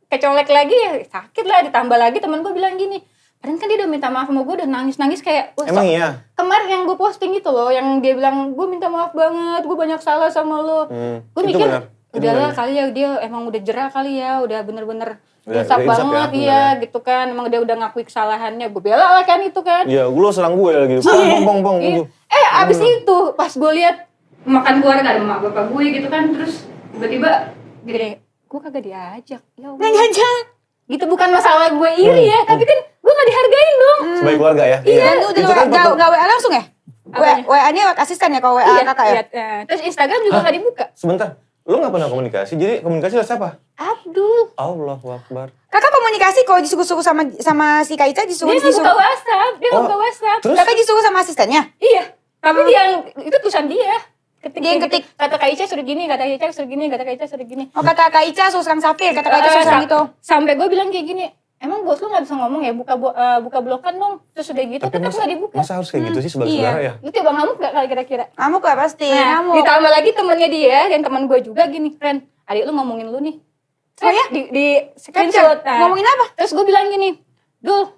Kecolek lagi ya sakit lah, ditambah lagi teman gue bilang gini. Padahal kan dia udah minta maaf sama gue, udah nangis-nangis kayak... Wah, Emang iya? Kemarin yang gue posting itu loh, yang dia bilang, gue minta maaf banget, gue banyak salah sama lo. Gue itu mikir, benar. Itu udahlah benar. kali ya, dia emang udah jerah kali ya, udah bener-bener Udah insaf insaf ya, banget, bener iya ya. gitu kan. Emang dia udah ngakui kesalahannya, gue bela lah kan itu kan. Iya, lu serang gue lagi. Bong Iya. gitu. Abis itu pas gue lihat makan keluarga ada emak bapak gue gitu kan, terus tiba-tiba gini, gue kagak diajak. Ya Allah. Ngajak. Gitu bukan masalah gue iri ya, tapi kan gue gak dihargain dong. Sebagai keluarga ya. Dan lu Itu udah kan foto- gak WA langsung ya? Apanya? WA-nya asisten ya kalau WA kakak ya? Iya. Terus Instagram juga gak dibuka. Sebentar, lu gak pernah komunikasi, jadi komunikasi lah siapa? Abdul. Allahu Akbar. Kakak komunikasi kalau disuruh-suruh sama si Kak Ica Dia gak buka WhatsApp. Dia gak buka WhatsApp. Terus? Kakak disuruh sama asistennya? Iya. Tapi dia yang itu tulisan dia. Dia yang ketik. Kata Kak Ica suruh gini, kata Kak Ica suruh gini, kata Kak Ica suruh gini. Oh kata Kak Ica suruh serang Safir, kata Kak Ica suruh serang itu. Sampai gue bilang kayak gini, emang bos lu gak bisa ngomong ya, buka blokan dong. Terus udah gitu, Tapi tetap gak dibuka. masa harus kayak gitu sih sebagai saudara ya? Lu coba ngamuk gak kali kira-kira? Ngamuk lah pasti, Nah, ngamuk. ditambah lagi temennya dia, yang teman gue juga gini, Ren, adik lu ngomongin lu nih. Oh ya? Di screenshot. Nah, Ngomongin apa? Terus gue bilang gini, Dul,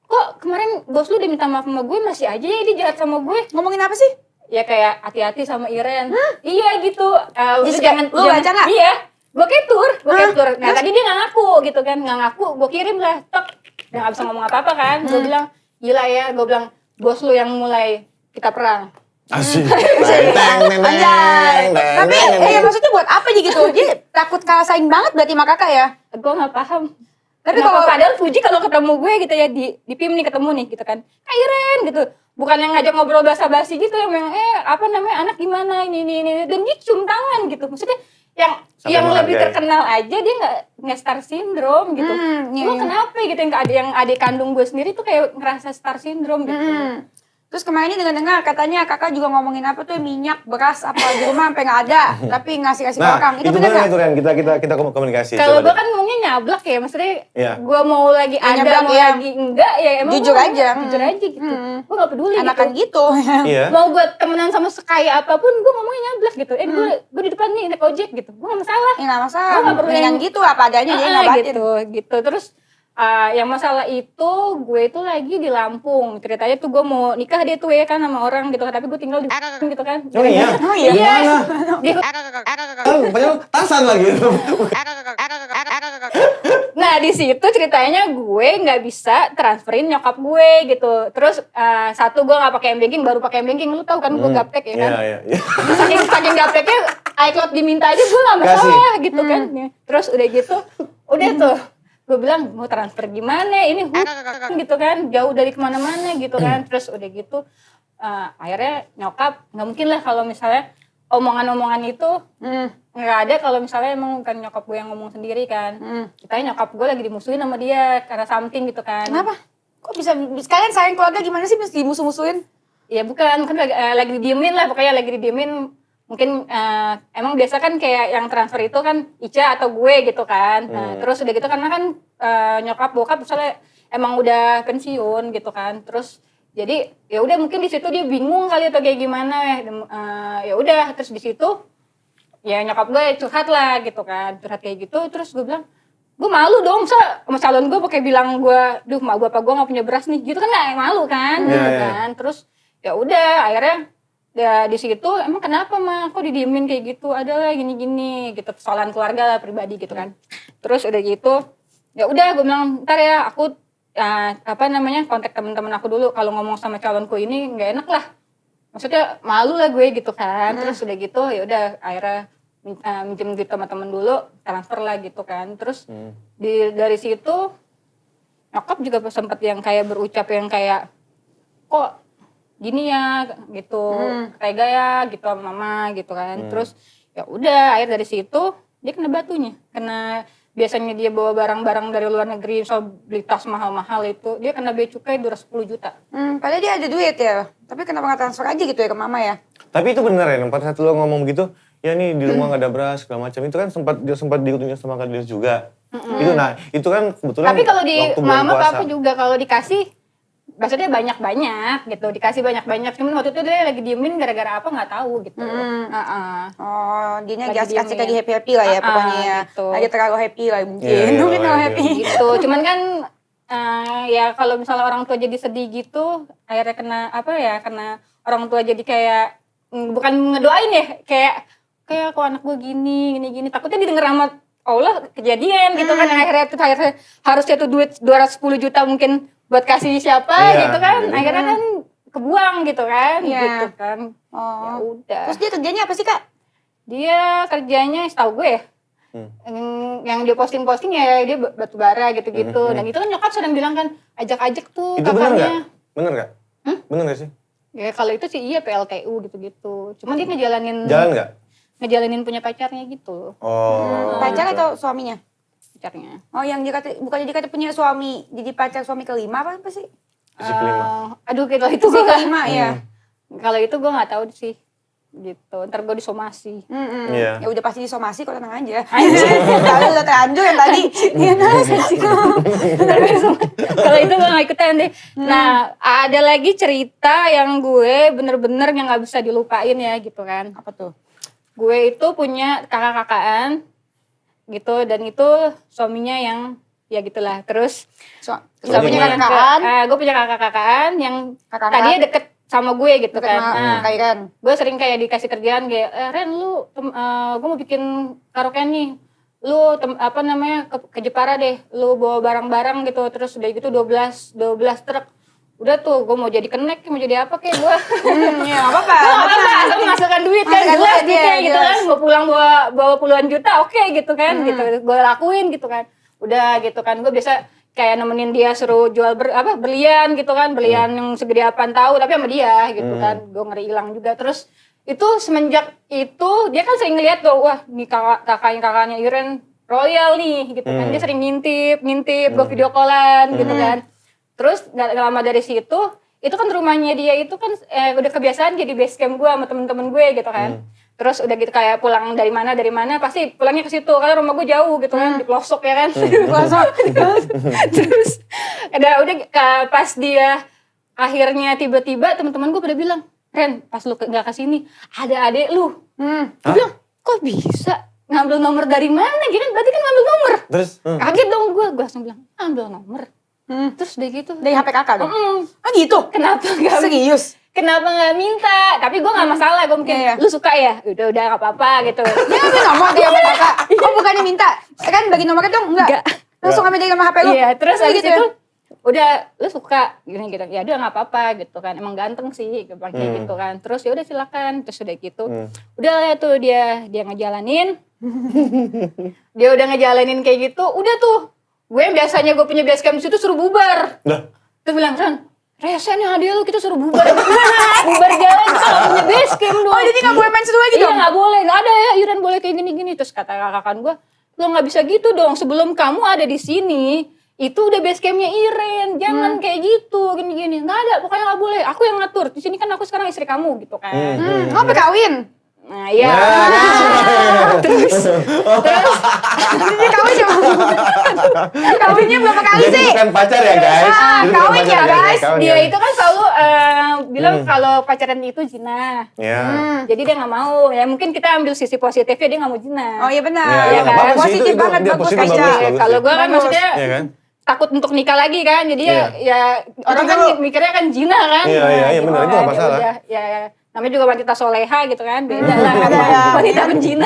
kok kemarin bos lu udah minta maaf sama gue, masih aja ya dia jahat sama gue. Ngomongin apa sih? Ya kayak hati-hati sama Iren. Iya gitu. Jadi Udah lu baca nggak? Iya. Gue capture. Nah tadi dia nggak ngaku gitu kan, nggak ngaku. Gue kirim lah, tok. Udah nggak bisa ngomong apa-apa kan. Gue bilang, gila ya. Gue bilang, bos lu yang mulai kita perang. Asik. Anjay. Tapi maksudnya buat apa aja gitu? Dia takut kalah saing banget berarti sama kakak ya? Gue nggak paham. Tapi Kenapa? kalau- Padahal Fuji kalau ketemu gue gitu ya di PIM nih ketemu nih gitu kan. Iren gitu. Bukan yang ngajak ngobrol basa-basi gitu yang apa namanya anak gimana ini dan dia cium tangan gitu. Maksudnya Sampai yang lebih menghargai. terkenal aja dia nggak star syndrome gitu. Iya, Lu iya. kenapa gitu yang adik kandung gue sendiri tuh kayak ngerasa star syndrome gitu. Terus kemarin ini dengar katanya kakak juga ngomongin apa tuh minyak, beras apa di rumah sampai nggak ada, tapi ngasih ke Nah, orang. itu bener benar nggak? itu Ren, kita komunikasi. Kalau coba gue deh. kan ngomongnya nyablak ya, maksudnya Iya. gue mau lagi ada, nyablak, mau ya. lagi enggak ya emang Jujur gua aja. jujur aja gitu. Gue gak peduli Anakan gitu. Iya. Mau gue temenan sama sekaya apapun, gue ngomongnya nyablak gitu. Gue di depan nih naik ojek gitu, gue gak masalah. Ya nggak masalah. Gue gak perlu Yang gitu apa adanya dia nggak batin. gitu. Terus yang masalah itu gue itu lagi di Lampung. Ceritanya tuh gue mau nikah dia tuh ya kan sama orang gitu kan, tapi gue tinggal di gitu kan. Oh iya? Oh iya? Iya. Di mana? Kan padahal Tarsan lagi. Nah di situ ceritanya gue nggak bisa transferin nyokap gue gitu. Terus satu gue nggak pakai M-Banking, baru pakai M-Banking. Lu tahu kan gue gaptek ya kan. Iya. Saking gapteknya iCloud diminta aja gue nggak masalah gitu kan. Terus udah gitu, udah tuh gue bilang mau transfer gimana? Ini gitu kan, jauh dari kemana-mana gitu kan. Terus udah gitu, akhirnya nyokap nggak mungkin lah kalau misalnya omongan-omongan itu nggak ada kalau misalnya emang bukan nyokap gue yang ngomong sendiri kan. Kitanya nyokap gue lagi dimusuhin sama dia karena something gitu kan. Kenapa? Kok bisa sekalian sayang keluarga gimana sih mesti dimusuh-musuhin? Ya bukan, kan lagi didiemin lah, pokoknya lagi didiemin. Mungkin emang biasa kan kayak yang transfer itu kan Ica atau gue gitu kan. Nah, terus udah gitu karena kan nyokap bokap misalnya emang udah pensiun gitu kan. Terus jadi ya udah mungkin di situ dia bingung kali atau kayak gimana ya udah terus di situ ya nyokap gue curhat lah gitu kan. Curhat kayak gitu terus gue bilang gue malu dong sama calon gue pakai bilang gue duh mak bapak gue nggak punya beras nih gitu kan, nggak malu kan gitu kan. Terus ya udah akhirnya ya di situ emang kenapa mah kok didiemin kayak gitu, adalah gini-gini gitu, persoalan keluarga lah pribadi gitu kan. Terus udah gitu ya udah gue bilang ntar ya aku kontak teman-teman aku dulu, kalau ngomong sama calonku ini nggak enak lah, maksudnya malu lah gue gitu kan. Terus udah gitu ya udah akhirnya minjem duit sama temen dulu, transfer lah gitu kan. Terus dari situ nyokap juga sempat yang kayak berucap yang kayak kok gini ya gitu, tega ya gitu sama mama gitu kan. Terus ya udah akhir dari situ dia kena batunya, kena biasanya dia bawa barang-barang dari luar negeri, misal beli tas mahal-mahal itu dia kena bea cukai 210 juta. Padahal dia ada duit ya, tapi kenapa nggak transfer aja gitu ya ke mama ya? Tapi itu bener ya, pada saat lo ngomong gitu, ya nih di rumah nggak ada beras segala macam, itu kan sempat diuntungin sama Kak Dilis juga. Itu kan kebetulan. Tapi kalau di waktu bulan mama puasa. papa juga kalau dikasih maksudnya banyak-banyak gitu, dikasih banyak-banyak. Cuman waktu itu dia lagi diemin gara-gara apa nggak tahu gitu. Oh, dia Lagi asik diemin. lagi happy lah ya pokoknya ya. Gitu. Lagi terlalu happy lah mungkin. Iya, Mungkin terlalu iya. happy. Gitu. Cuman kan ya kalau misalnya orang tua jadi sedih gitu, akhirnya kena orang tua jadi kayak bukan ngedoain ya, kayak kok anak gue gini. Takutnya didengar sama Allah kejadian gitu kan. Akhirnya harusnya tuh duit 210 juta mungkin buat kasih siapa Iya, gitu kan. jadi- Akhirnya kan kebuang gitu kan. Iya. Gitu kan. Oh. Ya udah. Terus dia kerjanya apa sih Kak? Dia kerjanya setahu gue ya. Yang dia posting ya dia batu bara gitu-gitu. Dan itu kan nyokap sedang bilang kan ajak-ajak tuh Itu bener nggak? kakaknya. Bener nggak? Bener nggak sih? Ya kalau itu sih iya PLTU gitu-gitu. Cuman dia ngejalanin punya pacarnya gitu. Oh. Pacar atau suaminya? Pacarnya. Oh yang bukannya dia kata punya suami, jadi pacar suami kelima apa sih? Isi kelima. Aduh kalau itu Si gue kelima ya. kalau itu gue nggak tahu sih. Gitu. Ntar gue disomasi. Iya. Ya udah pasti disomasi kok, tenang aja. Kalau udah terlanjur yang tadi. Iya Kalau itu gue gak ikutan deh. Nah ada lagi cerita yang gue bener-bener yang gak bisa dilupain ya gitu kan. Apa tuh? Gue itu punya kakak-kakaan gitu, dan itu suaminya yang ya gitulah. Terus Sudah punya kakak-kakaan. gue punya kakak-kakaan yang Kakak-kakak. tadinya deket sama gue gitu Deket kan. sama Kak Iren. Gue sering kayak dikasih kerjaan kayak Ren lu gue mau bikin karaokean nih, lu ke Jepara deh, lu bawa barang-barang gitu. Terus udah gitu 12 truk. Udah tuh gue mau jadi kenek, mau jadi apa kayak gue. Ya gak apa-apa. Asal menghasilkan duit kan, Menghasilkan jelas duit, duitnya iya, gitu jelas. kan. Mau pulang bawa puluhan juta, oke gitu kan. Gitu gue lakuin gitu kan. Udah gitu kan, gue biasa kayak nemenin dia suruh jual berlian gitu kan. Berlian yang segede apaan tahu, tapi sama dia gitu kan. Gue ngeri hilang juga. Terus itu semenjak itu dia kan sering ngeliat tuh, wah nih kakaknya Iren royal nih gitu kan. Dia sering ngintip gue video callan gitu kan. Terus gak lama dari situ, itu kan rumahnya dia itu kan udah kebiasaan jadi base camp gue sama temen-temen gue gitu kan. Terus udah gitu kayak pulang dari mana pasti pulangnya ke situ karena rumah gue jauh gitu kan di pelosok ya kan. Pelosok. Terus udah pas dia akhirnya tiba-tiba teman-teman gue pada bilang, "Ren, pas lu nggak kesini ada adek lu." Gue bilang, "Kok bisa? Ngambil nomor dari mana? Gini berarti kan ngambil nomor." Terus? Kaget dong gue langsung bilang, "Ambil nomor." Terus udah gitu. Dari HP kakak dong? Ah gitu? Kenapa gak? Serius? Kenapa nggak minta? Tapi gue nggak masalah, gue mungkin lu suka ya, udah nggak apa-apa gitu. Dia ambil nomor di HP kakak? Oh bukannya minta? Kan bagi nomornya dong? Enggak. Langsung ambil dari nomor HP lu? Iya, terus habis gitu itu udah lu suka gini gitu. Ya udah nggak apa-apa gitu kan. Emang ganteng sih, kayak gitu kan. Terus ya udah silakan. Terus udah gitu. Udah lah tuh dia ngejalanin. Dia udah ngejalanin kayak gitu. Udah tuh. Gue yang biasanya gue punya base camp di situ suruh bubar. Terus bilang, "Ran, rese nih hadiah lu, kita suruh bubar." Bubar jalan, kita gak punya base camp dong. Oh jadi gak boleh main situ lagi dong? Iya gak boleh, gak ada ya Iren boleh kayak gini-gini. Terus kata kakak gue, "Lo gak bisa gitu dong, sebelum kamu ada di sini itu udah base campnya Iren, jangan kayak gitu, gini-gini." Gak ada, pokoknya gak boleh, aku yang ngatur. Di sini kan aku sekarang istri kamu gitu kan. Oh berkawin? Nah iya. Terus Ini kawin ya? Kawinnya berapa kali Jadi sih? bukan pacar ya guys? Ah, Jadi bukan kawin pacar ya, guys. Kawin dia ya. itu kan selalu bilang kalau pacaran itu zina. Ya. Jadi dia nggak mau. Ya mungkin kita ambil sisi positifnya, dia nggak mau zina. Oh iya benar. Ya, Iya nggak kan? apa-apa sih, Positif itu banget, dia bagus positif, Kaisha. bagus. Kalau gue kan Bagus. maksudnya Iya kan? takut untuk nikah lagi kan. Jadi ya orang kan mikirnya kan zina kan. Iya, benar, itu nggak kan. masalah. Ya, namanya juga wanita soleha gitu kan. Beda lah ada wanita penjina.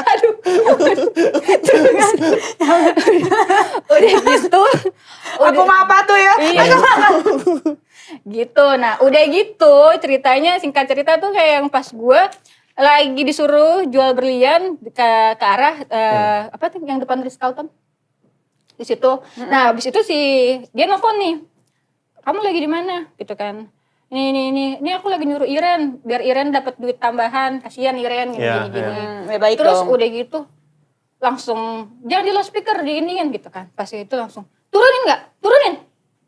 Aduh. Terus, udah gitu. Aku mah apa tuh ya? Iya. Gitu. Nah, udah gitu ceritanya, singkat cerita tuh kayak yang pas gue lagi disuruh jual berlian ke arah apa tuh yang depan Ritz Carlton. Di situ. Nah, habis itu dia nelfon nih. "Kamu lagi di mana?" gitu kan. Ini aku lagi nyuruh Iren biar Iren dapat duit tambahan, kasihan Iren gini. Baik Terus dong. udah gitu langsung jangan di loudspeaker diiniin gitu kan. Pas itu langsung turunin nggak? Turunin.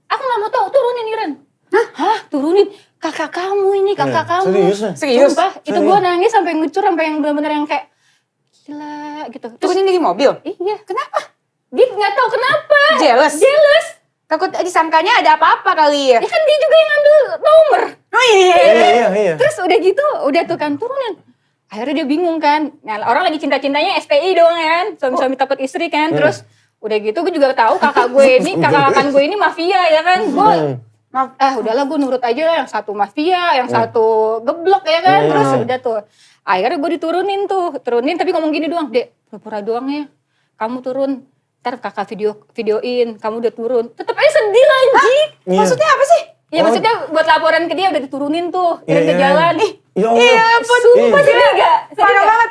Aku nggak mau tahu, turunin Iren. Hah? Turunin? Kakak kamu ini, kakak kamu. Serius? Sumpah, itu gue nangis sampai ngucur, sampai yang benar-benar yang kayak gila gitu. Terus Turunin dari mobil? iya. Kenapa? Dia nggak tahu kenapa. Jealous? Jealous. Takut disangkanya ada apa-apa kali ya? Ya kan dia juga yang ngambil nomor. Oh iya. Iya. Terus udah gitu, udah tuh kan turunin. Akhirnya dia bingung kan. Nah, orang lagi cinta-cintanya STI doang kan. Suami-suami takut istri kan. Terus udah gitu gue juga tahu kakak gue ini mafia ya kan. Gue udahlah gue nurut aja lah. Yang satu mafia, yang satu geblok ya kan. Terus udah tuh. Akhirnya gue diturunin tapi ngomong gini doang. "Dek, pura-pura doang ya. Kamu turun. Ntar kakak videoin, kamu udah turun." Tetep aja sedih lah anjing. Maksudnya apa sih? Ya maksudnya buat laporan ke dia udah diturunin tuh. Dia ke jalan. Iya ampun. Sumpah sedih gak? Parah banget.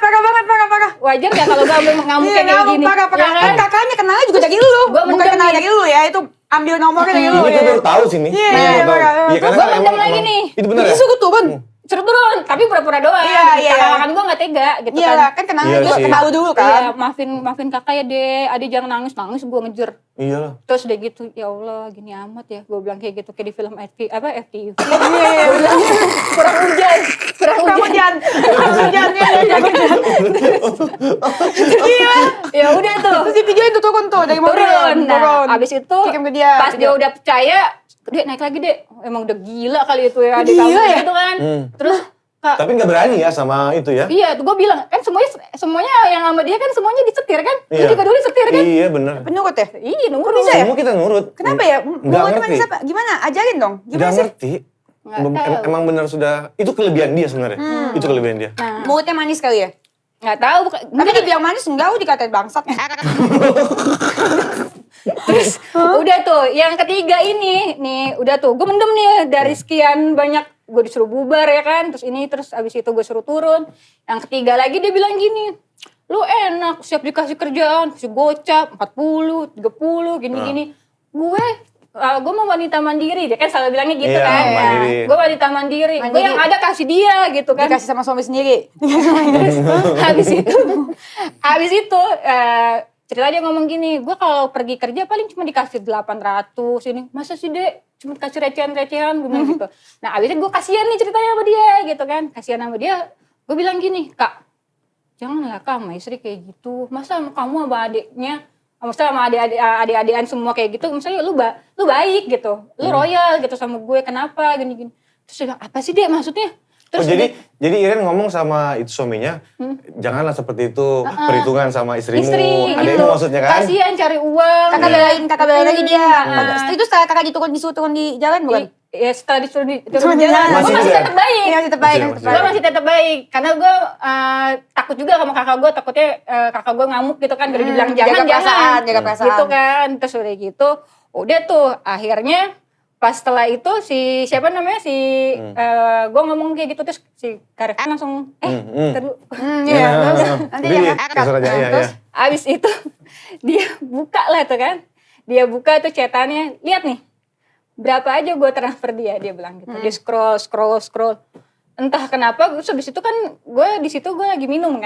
Wajar gak kalau gue ngamuk Iya kayak gini? parah. Ya kan? Kan kakaknya kenalnya juga dari lu. Gua Bukan mendem kenal nih. dari lu ya, itu ambil nomornya dari lu Ini ya. gue baru tahu sih nih. Iya, Ini baru tahu. parah. Iya, karena Gua kan mendem emang- lagi nih. Itu benar ya? Disuruh turun. Suruh turun, tapi pura-pura doang. Iya. Kakak gue gak tega gitu Iya kan. kan kenalnya Iya juga sih. kenal lu dulu Iya, kan. maafin kakak ya deh. Ade jangan nangis gue ngejer. Iya lah. Terus udah gitu, ya Allah gini amat ya. Gue bilang kayak gitu, kayak di film FTV. Iya. Kurang hujan. Hujan. Iya. Ya udah tuh. Terus di videoin tuh turun tuh dari mobil. Turun. Nah, abis itu Kirim ke dia. pas dia udah percaya, dia naik lagi deh. Emang udah gila kali itu ya adik Gila kamu ya? gitu kan. Terus Kak, Tapi nggak berani ya sama itu ya? iya tuh gue bilang kan semuanya yang sama dia kan semuanya disetir kan. Lu Iya. juga dulu disetir kan. Iya benar. Penurut ya? Iya nurut. bisa ya? Semua kita nurut. Kenapa ya? Nggak Mulutnya ngerti. manis apa? Gimana? Ajarin dong. Nggak Gimana sih? ngerti. Nggak tahu. Emang benar sudah, itu kelebihan dia sebenarnya. Itu kelebihan dia. Nah, Mulutnya manis kali ya? nggak tahu. Tapi dibilang manis enggak, dikatain bangsat. Terus udah tuh yang ketiga ini nih udah tuh gue mendem nih dari sekian banyak gue disuruh bubar ya kan terus abis itu gue suruh turun. Yang ketiga lagi dia bilang gini, lu enak siap dikasih kerjaan kasih gocap 40 30 gini-gini. Gue mau wanita mandiri, dia kan selalu bilangnya gitu Iya, kan. mandiri. Gue wanita mandiri. Gue yang ada kasih dia gitu kan. Dikasih sama suami sendiri. Terus habis itu cerita dia ngomong gini, gue kalau pergi kerja paling cuma dikasih 800 ini. Masa sih Dek? Cuma dikasih recehan-recehan gue bilang gitu. Nah abis itu gue kasihan nih ceritanya sama dia gitu kan. Kasihan sama dia, Gue bilang gini, Kak, janganlah Kak sama istri kayak gitu. Masa kamu sama adiknya, maksudnya sama adik-adikan semua kayak gitu, misalnya lu baik gitu, lu royal gitu sama gue, kenapa gini-gini. Terus dia bilang, apa sih Dek maksudnya? Terus jadi Iren ngomong sama itu suaminya, janganlah seperti itu, perhitungan sama istrimu, istri adikmu gitu. maksudnya kan? Kasihan cari uang. Kakak belain lagi dia. Itu setelah kakak disuruh turun di jalan bukan? Ya setelah disuruh Turun turun di jalan, jalan. gue masih Masih tetap baik. Iya tetap baik. Masih, tetap masih. Gue baik. masih tetap baik, karena gue takut juga sama kakak gue, takutnya kakak gue ngamuk gitu kan, udah dibilang jaga perasaan. gitu kan. Terus udah gitu, udah tuh akhirnya pas setelah itu si siapa namanya gue ngomong kayak gitu, terus si Karif langsung terus Iya. Nanti Jadi, yang kasur aja, iya, terus abis itu dia buka lah tuh kan, dia buka tuh chatannya, lihat nih berapa aja gue transfer dia bilang gitu. Dia scroll entah kenapa. Terus habis itu kan gue di situ gue lagi minum,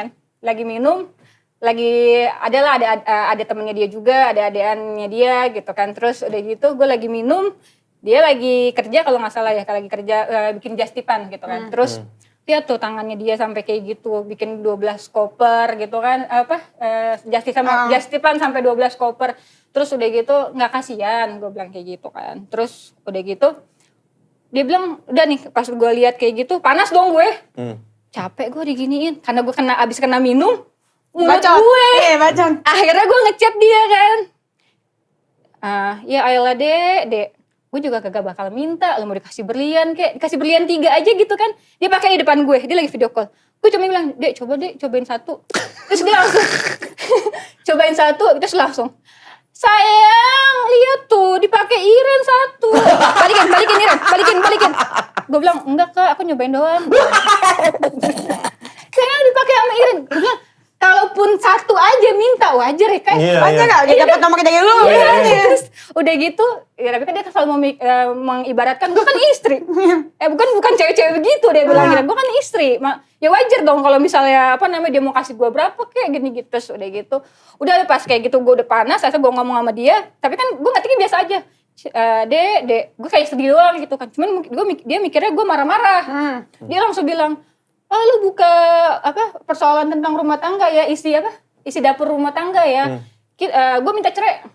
ada temennya dia juga, ada adeannya dia gitu kan. Terus udah gitu gue lagi minum, dia lagi kerja kalau nggak salah ya, lagi kerja bikin jastipan gitu kan. Terus lihat tuh tangannya dia sampai kayak gitu, bikin 12 koper gitu kan, jastipan sampai 12 koper. Terus udah gitu nggak kasihan, gue bilang kayak gitu kan. Terus udah gitu dia bilang, udah nih pas gue lihat kayak gitu panas dong gue, capek gue diginiin karena gue abis kena minum, mulut gue. Iya bacot. Akhirnya gue ngechat dia kan, ya ayolah dek, gue juga kagak bakal minta, lo mau dikasih berlian kayak, dikasih berlian 3 aja gitu kan. Dia pakai di depan gue, dia lagi video call. Gue cuma bilang, dek cobain 1. Terus dia langsung cobain 1, terus langsung, sayang lihat tuh dipakai Iren 1. Balikin Iren, balikin. Gue bilang, enggak Kak, aku nyobain doang. Sayang dipakai sama Iren. Gue bilang, kalaupun 1 aja minta wajar ya kan. Wajar gak? Dia dapat nomor dari lu. Terus udah gitu, ya tapi kan dia selalu mengibaratkan gue kan istri. Bukan cewek-cewek begitu dia bilang, gue kan istri. Ya wajar dong kalau misalnya dia mau kasih gue berapa kayak gini gitu. Terus udah gitu, udah pas kayak gitu gue udah panas, akhirnya gue ngomong sama dia, tapi kan gue ngetiknya biasa aja. Dek, gue kayak sedih doang gitu kan. Cuman dia mikirnya gue marah-marah. Dia langsung bilang, lu buka persoalan tentang rumah tangga ya, isi dapur rumah tangga ya. Gue minta cerai.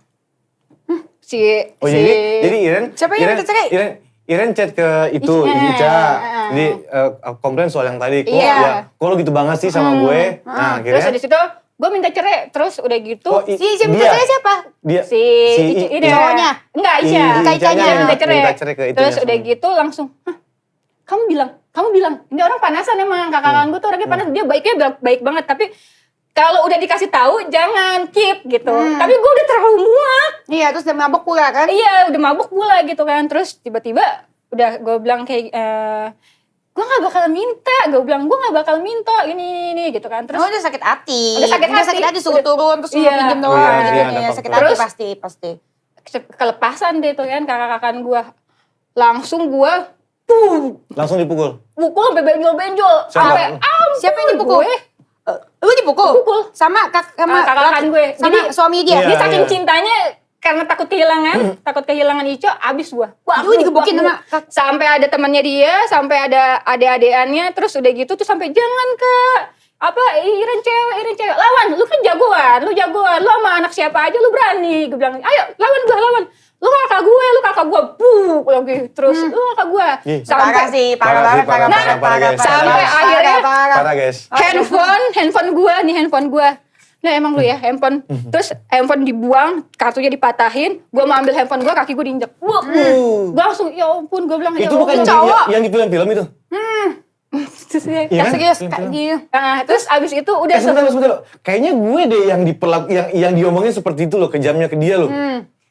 Jadi Iren, Siapa yang minta cerai? Iren chat ke Ica. Jadi komplain soal yang tadi, kok lo gitu banget sih sama gue. Nah, Terus akhirnya di situ gue minta cerai, terus udah gitu Siapa minta cerai siapa? dia ini cowoknya? Enggak, Ica. Icanya minta cerai. ke itunya Terus udah sama. gitu langsung, kamu bilang, ini orang panasan emang, kakak gue tuh orangnya panas, dia baiknya baik banget, tapi kalau udah dikasih tahu jangan keep gitu. Tapi gue udah terlalu muak. Iya, terus udah mabuk pula kan? Iya, udah mabuk pula gitu kan. Terus tiba-tiba udah gue bilang kayak gue nggak bakal minta ini gitu kan. Terus Udah sakit hati. Udah sakit hati. Suruh turun terus suruh pinjem doang. Iya, gitu iya, kan. ada Sakit faktor. hati pasti. kelepasan deh tuh kan kakak-kakan gue. Langsung gue Langsung dipukul. pukul sampai benjol-benjol. Sampai Siapa yang dipukul? gue. Lu dipukul? Dipukul. Sama kakak-kakan gue. Sama Jadi, suami dia? Iya. Dia saking cintanya karena takut kehilangan Ico, abis gua. Lu digebukin sama sampai ada temannya dia, sampai ada adik-adikannya, terus udah gitu tuh sampai jangan Kak. Iren cewek. Lawan, lu kan jagoan, lu sama anak siapa aja lu berani. Gue bilang, ayo lawan. Lu kakak gue, lagi terus lu kakak gue. Parah guys. Sampai akhirnya Parah guys. handphone gue. Nah emang lu ya handphone. Terus handphone dibuang, kartunya dipatahin, gue mau ambil handphone gue, kaki gue diinjek. Gue langsung ya ampun, gue bilang Itu bukan yang di film-film itu? Iya kan? Serius, terus abis itu udah sebentar. Kayaknya gue deh yang diomongin seperti itu loh, kejamnya ke dia loh.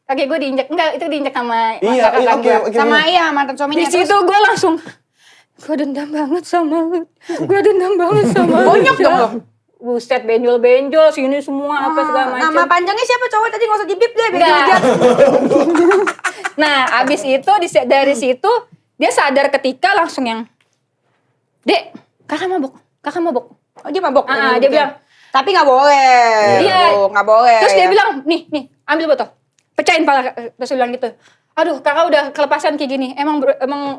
kaki gue diinjek. Enggak, itu diinjek sama Iya, kakak gue. Sama mantan suaminya. Di situ gue langsung, gue dendam banget sama lu. Bonyok dong lo. Buset, benjol-benjol, sini semua apa segala macam. Nama panjangnya siapa cowok tadi, nggak usah dibip deh, biar Nggak. dihujat. Nah, abis itu dari situ dia sadar ketika langsung yang, Dek, kakak mabok. Oh dia mabok. Dia bilang, tapi nggak boleh. Iya. Nggak boleh. Terus dia bilang, nih, ambil botol, pecahin pala. Terus dia bilang gitu, aduh kakak udah kelepasan kayak gini, emang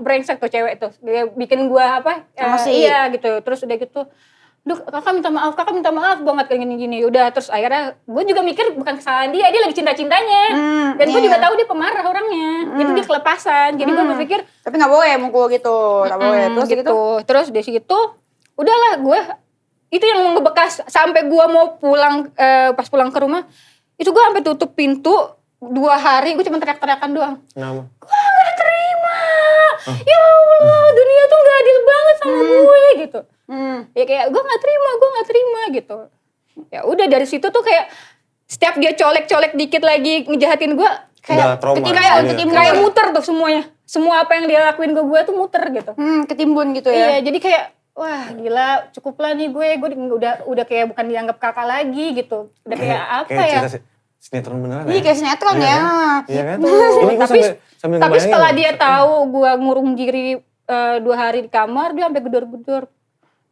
brengsek tuh cewek tuh, dia bikin gua Emosi. iya gitu, terus udah gitu, duh kakak minta maaf banget kayak gini-gini, udah terus akhirnya gue juga mikir bukan kesalahan dia lagi cinta-cintanya, dan gue juga tahu dia pemarah orangnya, itu dia kelepasan, jadi gue berpikir Tapi nggak boleh mukul gitu, nggak boleh. Terus gitu. terus dari situ, udahlah gue itu yang ngebekas sampai gue mau pulang, pas pulang ke rumah, itu gue sampai tutup pintu 2 hari, gue cuma teriak-teriakan doang. Kenapa? Gue gak terima, ya Allah dunia tuh gak adil banget sama gue gitu. Ya kayak gue gak terima gitu. Ya udah dari situ tuh kayak setiap dia colek-colek dikit lagi ngejahatin gue, kayak Udah trauma. kayak muter tuh semuanya. Semua apa yang dia lakuin ke gue tuh muter gitu. Ketimbun gitu ya. Iya, jadi kayak wah gila, cukup lah nih gue udah kayak bukan dianggap kakak lagi gitu. Udah kayak apa ya? Kayak sinetron beneran Iya kayak sinetron ya. Iya kan? Ini gue sambil Tapi setelah ngebayangin. dia tahu gue ngurung diri 2 hari di kamar, dia sampai gedor-gedor.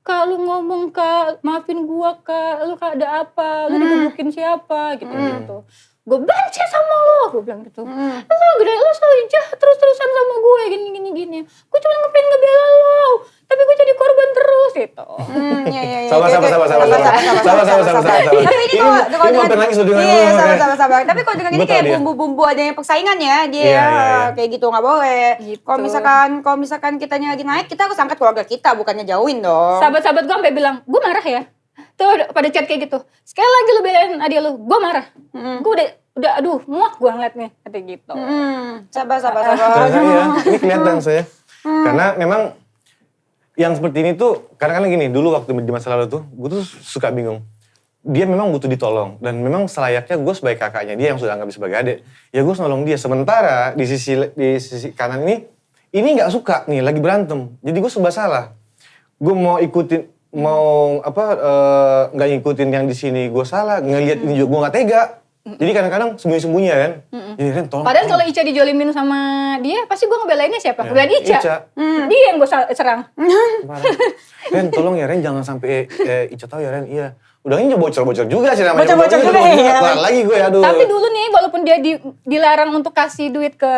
Kak lu ngomong kak, maafin gue kak, lu kak ada apa, lu digebukin siapa gitu. Gue benci sama lo, gue bilang gitu. Lu selalu jahat terus-terusan sama gue, gini. Gue cuma ngepengen ngebela lo, tapi gue jadi korban terus gitu. Iya. Sabar. Tapi ini kalau Ini mampir nangis lu dengerin. Iya, sabar. Tapi kalau dengan ini Gua tahu kayak dia. bumbu-bumbu adanya persaingan ya, dia Iya. kayak gitu nggak boleh. Gitu. Kalau misalkan kitanya lagi naik, kita harus angkat keluarga kita, bukannya jauhin dong. Sahabat-sahabat gue sampai bilang, gue marah ya. Tuh pada chat kayak gitu. Sekali lagi lu belain adik lu, gue marah. Gue udah aduh muak gue ngeliatnya, kata gitu. Sabar. Karena ya, ini kelihatan saya. Karena memang yang seperti ini tuh, kadang-kadang gini, dulu waktu di masa lalu tuh, gue tuh suka bingung. Dia memang butuh ditolong, dan memang selayaknya gue sebagai kakaknya dia yang sudah anggap sebagai adik. Ya gue harus nolong dia, sementara di sisi kanan ini gak suka nih, lagi berantem. Jadi gue serba salah. Gue mau ikutin, nggak ngikutin yang di sini gue salah, ngelihat ini juga gue nggak tega. Jadi kadang-kadang sembunyi-sembunyi ya kan. Jadi Ren tolong. Padahal kalau Ica dijolimin sama dia, pasti gue ngebelainnya siapa? Ngebelain Ica. Dia yang gue serang. Parah. Ren tolong ya Ren, jangan sampai Ica tahu ya Ren. Iya. Udah ini bocor-bocor juga sih namanya. Bocor-bocor juga ya. Keluar lagi gue aduh. Tapi dulu nih, walaupun dia dilarang untuk kasih duit ke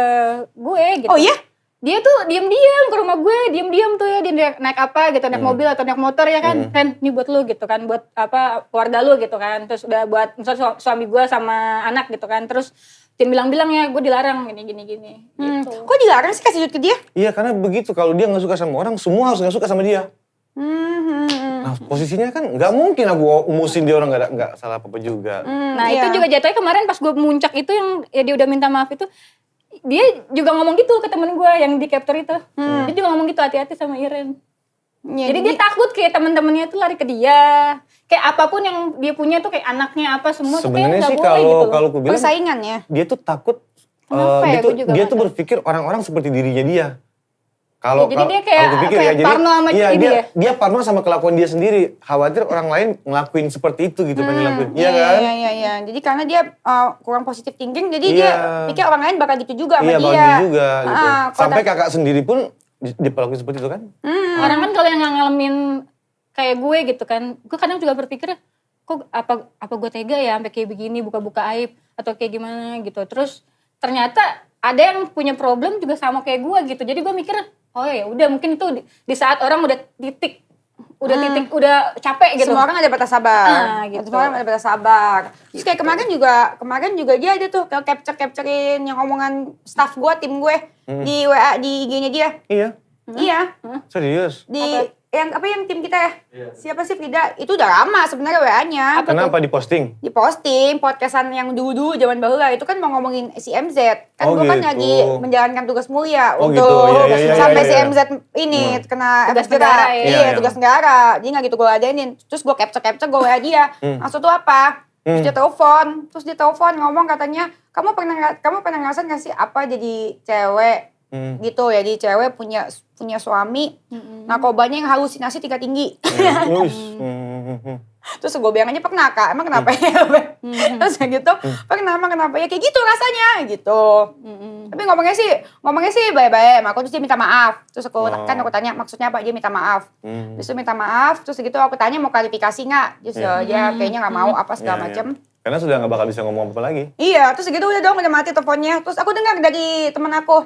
gue gitu. Oh iya? Dia tuh diam-diam ke rumah gue, diam-diam tuh ya, dia naik apa gitu, naik mobil atau naik motor ya kan, Ren, ini buat lu gitu kan, buat apa keluarga lu gitu kan, terus udah buat misalnya suami gue sama anak gitu kan, terus dia bilang ya gue dilarang gini gitu. Kok dilarang sih kasih duit ke dia? Iya karena begitu, kalau dia gak suka sama orang, semua harus gak suka sama dia. Nah posisinya kan gak mungkin aku umusin dia orang gak salah apa-apa juga. Nah iya. itu juga jatuhnya kemarin pas gue muncak itu yang ya dia udah minta maaf itu, dia juga ngomong gitu ke temen gue yang di capture itu. Dia juga ngomong gitu, hati-hati sama Iren. Ya, Jadi dia takut kayak teman-temannya tuh lari ke dia. Kayak apapun yang dia punya tuh kayak anaknya apa semua tuh kayak Sebenarnya gak sih boleh gitu. kalau aku bilang, persaingan ya. dia tuh takut, Kenapa ya? Gua juga dia nggak tuh tahu. berpikir orang-orang seperti dirinya dia. Kalau Ya, jadi dia kayak- kalau aku pikir kayak parno sama iya, ini ya? dia parno sama kelakuan dia sendiri. Khawatir orang lain ngelakuin seperti itu gitu pengen ngelakuin. Iya kan? Iya. Jadi karena dia kurang positif thinking, jadi Iya. dia pikir orang lain bakal gitu juga sama Iya, dia. bagi juga gitu. Kalau Sampai kakak sendiri pun diperlakuin seperti itu kan? Orang kan kalau yang ngalamin kayak gue gitu kan, gue kadang juga berpikir kok apa gue tega ya sampai kayak begini buka-buka aib atau kayak gimana gitu. Terus ternyata ada yang punya problem juga sama kayak gue gitu. Jadi gue mikir, oh ya udah mungkin itu di saat orang udah titik udah capek gitu. Semua orang ada batas sabar. Gitu. Semua orang ada batas sabar. Terus kayak kemarin juga dia ada tuh capturein yang omongan staff gue, tim gue di WA di IG-nya dia. Iya. Iya. Serius. Yang tim kita ya? Siapa sih Frida? Itu udah lama sebenarnya WA-nya. Kenapa diposting? Diposting podcastan yang dulu zaman bahula itu kan mau ngomongin si MZ kan Oh, gue kan gitu. lagi menjalankan tugas mulia Oh, untuk gitu. Iya, sampai iya. si MZ ini kena Tugas efek negara, jerah. ya. Iya, Iya. tugas negara jadi nggak gitu gue ladenin terus gue capture gue WA dia maksud tuh apa terus dia telepon ngomong katanya kamu pernah ngerasain nggak sih apa jadi cewek gitu ya, di cewek punya suami narkobanya yang halusinasi tingkat tinggi. Wis. Terus gue bilang aja pernah Kak, emang kenapa ya? Terus gitu, pernah emang kenapa ya? Kayak gitu rasanya gitu. Tapi ngomongnya sih baik-baik. Aku terus dia minta maaf. Terus aku tanya maksudnya apa? Dia minta maaf. Terus dia minta maaf. Terus gitu aku tanya mau klarifikasi nggak? Terus dia kayaknya nggak mau apa segala macem. Karena sudah nggak bakal bisa ngomong apa lagi. Iya, terus gitu udah dong udah mati teleponnya. Terus aku dengar dari teman aku,